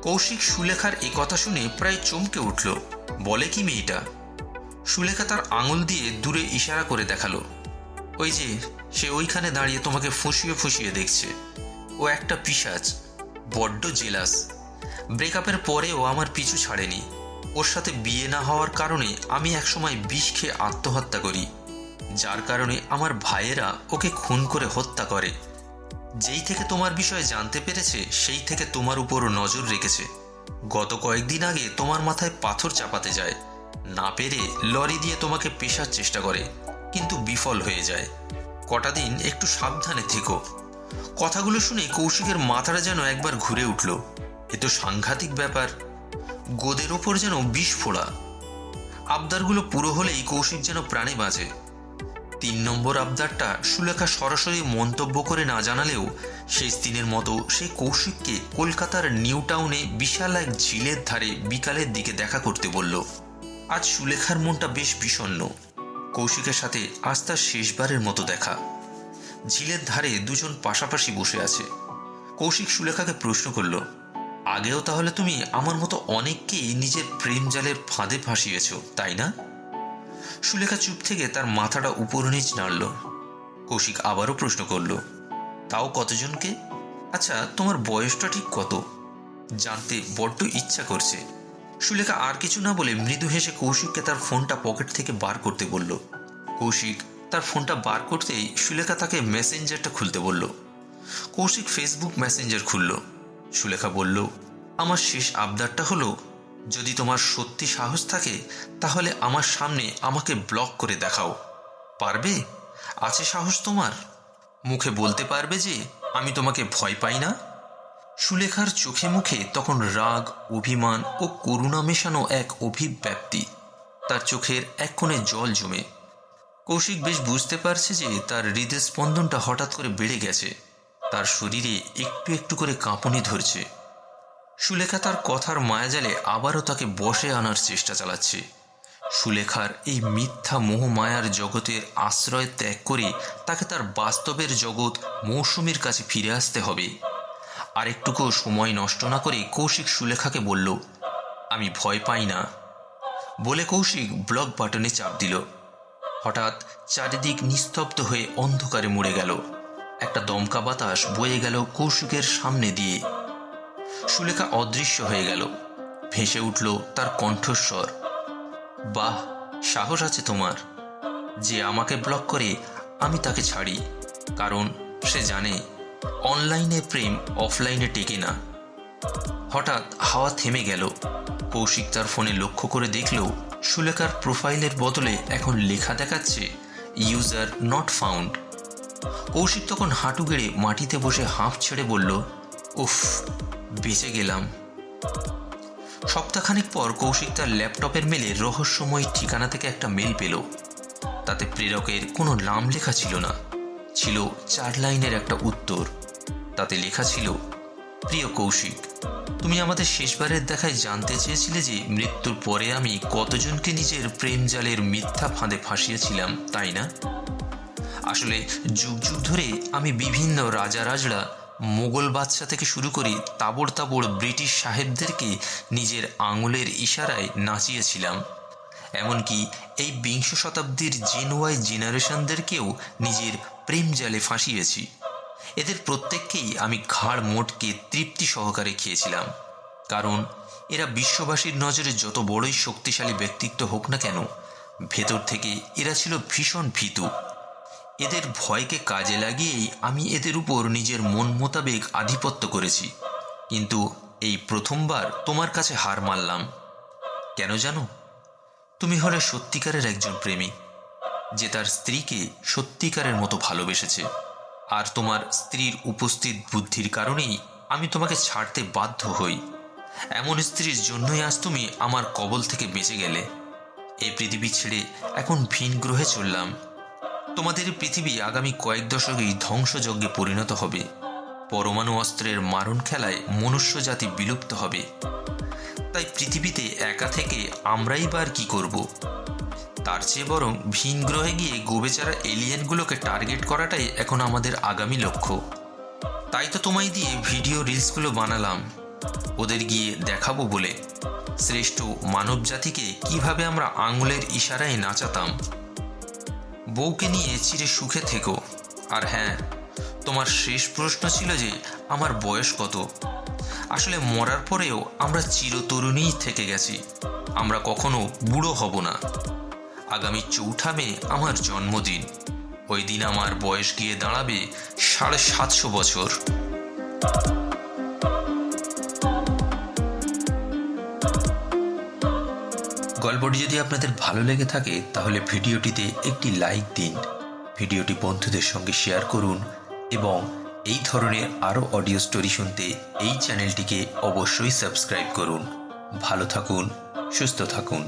কৌশিক সুলেখার এ কথা শুনে প্রায় চমকে উঠল। বলে কি মেয়েটা? সুলেখা তার আঙুল দিয়ে দূরে ইশারা করে দেখালো, ওই যে সে ওইখানে দাঁড়িয়ে তোমাকে ফুঁসিয়ে ফুঁসিয়ে দেখছে। ও একটা পিশাচ, বড্ড জেলাস। ব্রেকআপের পরেও আমার পিছু ছাড়েনি। ওর সাথে বিয়ে না হওয়ার কারণে আমি একসময় বিষ খেয়ে আত্মহত্যা করি, যার কারণে আমার ভাইয়েরা ওকে খুন করে হত্যা করে। যেই থেকে তোমার বিষয়ে জানতে পেরেছে সেই থেকে তোমার উপর নজর রেখেছে। গত কয়েকদিন আগে তোমার মাথায় পাথর চাপাতে যায়, না পেরে লরি দিয়ে তোমাকে পেশার চেষ্টা করে, কিন্তু বিফল হয়ে যায়। কটা দিন একটু সাবধানে থেকো। কথাগুলো শুনে কৌশিকের মাথাটা যেন একবার ঘুরে উঠল। এ তো সাংঘাতিক ব্যাপার, গোদের ওপর যেন বিষ ফোড়া। আবদারগুলো পুরো হলেই কৌশিক যেন প্রাণে বাঁচে। 3 নম্বর আবদারটা সুলেখা সরাসরি মন্তব্য করে না জানালেও শেষ দিনের মতো সে কৌশিককে কলকাতার নিউ টাউনে বিশাল এক ঝিলের ধারে বিকালের দিকে দেখা করতে বলল। আজ সুলেখার মনটা বেশ বিষণ্ণ। কৌশিকের সাথে আজ তার শেষবারের মতো দেখা। ঝিলের ধারে দুজন পাশাপাশি বসে আছে। কৌশিক সুলেখাকে প্রশ্ন করল, আগেও তাহলে তুমি আমার মতো অনেককেই নিজের প্রেম জালের ফাঁদে ফাঁসিয়েছ, তাই না? সুলেখা চুপ থেকে তার মাথাটা উপর নিচ নাড়ল। কৌশিক আবারও প্রশ্ন করল, তাও কতজনকে? আচ্ছা, তোমার বয়সটা ঠিক কত? জানতে বড্ড ইচ্ছা করছে। সুলেখা আর কিছু না বলে মৃদু হেসে কৌশিককে তার ফোনটা পকেট থেকে বার করতে বলল। কৌশিক তার ফোনটা বার করতেই সুলেখা তাকে মেসেঞ্জারটা খুলতে বলল। কৌশিক ফেসবুক মেসেঞ্জার খুলল। সুলেখা বলল, আমার শেষ আবদারটা হলো, যদি তোমার সত্যি সাহস থাকে তাহলে আমার সামনে আমাকে ব্লক করে দেখাও। পারবে? আছে সাহস তোমার? মুখে বলতে পারবে যে আমি তোমাকে ভয় পাই না? সুলেখার চোখে মুখে তখন রাগ, অভিমান ও করুণা মেশানো এক অভিব্যক্তি। তার চোখের এক কোণে জল জমে। কৌশিক বেশ বুঝতে পারছে যে তার হৃদস্পন্দনটা হঠাৎ করে বেড়ে গেছে। তার শরীরে একটু একটু করে কাঁপুনি ধরছে। সুলেখা তার কথার মায়াজালে আবারও তাকে বশে আনার চেষ্টা চালাচ্ছে। সুলেখার এই মিথ্যা মোহমায়ার জগতের আশ্রয় ত্যাগ করে তাকে তার বাস্তবের জগৎ মৌসুমীর কাছে ফিরে আসতে হবে। আরেকটুকু সময় নষ্ট না করে কৌশিক সুলেখাকে বলল, আমি ভয় পাই না। বলে কৌশিক ব্লক বাটনে চাপ দিল। হঠাৎ চারিদিক নিস্তব্ধ হয়ে অন্ধকারে মুড়ে গেল। একটা দমকা বাতাস বয়ে গেল কৌশিকের সামনে দিয়ে। সুলেখা অদৃশ্য হয়ে গেল। ভেসে উঠল তার কণ্ঠস্বর, বাহ, সাহস আছে তোমার। যে আমাকে ব্লক করে আমি তাকে ছাড়ি, কারণ সে জানে অনলাইনে প্রেম অফলাইনে টেকে না। হঠাৎ হাওয়া থেমে গেল। কৌশিক তার ফোনে লক্ষ্য করে দেখল সুলেখার প্রোফাইলের বদলে এখন লেখা দেখাচ্ছে ইউজার নট ফাউন্ড। কৌশিক তখন হাঁটু গেড়ে মাটিতে বসে হাঁফ ছেড়ে বলল, উফ, বেঁচে গেলাম। সপ্তাহখানেক পর কৌশিক তার ল্যাপটপের মেলে রহস্যময় ঠিকানা থেকে একটা মেল পেল। তাতে প্রেরকের কোনো নাম লেখা ছিল না, ছিল 4 লাইনের একটা উত্তর। তাতে লেখা ছিল, প্রিয় কৌশিক, তুমি আমাদের শেষবারের দেখায় জানতে চেয়েছিলে যে মৃত্যুর পরে আমি কতজনকে নিজের প্রেম জালের মিথ্যা ফাঁদে ফাঁসিয়েছিলাম, তাই না? আসলে যুগ যুগ ধরে আমি বিভিন্ন রাজা-রাজড়া, মোগল বাদশা থেকে শুরু করে তাবড় তাবড় ব্রিটিশ সাহেবদেরকে নিজের আঙুলের ইশারায় নাচিয়েছিলাম। এমনকি এই 20 শতাব্দীর জেন ওয়াই জেনারেশনদেরকেও নিজের প্রেম জালে ফাঁসিয়েছি। এদের প্রত্যেককেই আমি ঘাড় মোটকে তৃপ্তি সহকারে খেয়েছিলাম, কারণ এরা বিশ্ববাসীর নজরে যত বড়ই শক্তিশালী ব্যক্তিত্ব হোক না কেন, ভেতর থেকে এরা ছিল ভীষণ ভীতু। এদের ভয়কে কাজে লাগিয়েই আমি এদের উপর নিজের মন মোতাবেক আধিপত্য করেছি। কিন্তু এই প্রথমবার তোমার কাছে হার মানলাম। কেন জানো? তুমি হলে সত্যিকারের একজন প্রেমিক, যে তার স্ত্রীকে সত্যিকারের মতো ভালোবেসেছে। আর তোমার স্ত্রীর উপস্থিত বুদ্ধির কারণেই আমি তোমাকে ছাড়তে বাধ্য হই। এমন স্ত্রীর জন্যই আজ তুমি আমার কবল থেকে বেঁচে গেলে। এই পৃথিবী ছেড়ে এখন ভিন গ্রহে চললাম। তোমাদের পৃথিবী আগামী কয়েক দশকেই ধ্বংসযজ্ঞে পরিণত হবে। পরমাণু অস্ত্রের মারণ খেলায় মনুষ্য জাতি বিলুপ্ত হবে। তাই পৃথিবীতে একা থেকে আমরাই বা আর কি করব? তার চেয়ে বরং ভিন গ্রহে গিয়ে গোবেচারা এলিয়েনগুলোকে টার্গেট করাটাই এখন আমাদের আগামী লক্ষ্য। তাই তো তোমায় দিয়ে ভিডিও রিলসগুলো বানালাম, ওদের গিয়ে দেখাবো বলে শ্রেষ্ঠ মানব জাতিকে কিভাবে আমরা আঙুলের ইশারায় নাচাতাম। বউকে নিয়ে চিরে সুখে থেকো। আর হ্যাঁ, তোমার শেষ প্রশ্ন ছিল যে আমার বয়স কত। আসলে মরার পরেও আমরা চিরতরুণীই থেকে গেছি, আমরা কখনো বুড়ো হব না। আগামী 4 মে আমার জন্মদিন। ওই দিন আমার বয়স গিয়ে দাঁড়াবে 750 বছর। গল্পটি যদি আপনাদের ভালো লেগে থাকে তাহলে ভিডিওটিতে একটি লাইক দিন, ভিডিওটি বন্ধুদের সঙ্গে শেয়ার করুন এবং এই ধরনের আরও অডিও স্টোরি শুনতে এই চ্যানেলটিকে অবশ্যই সাবস্ক্রাইব করুন। ভালো থাকুন, সুস্থ থাকুন।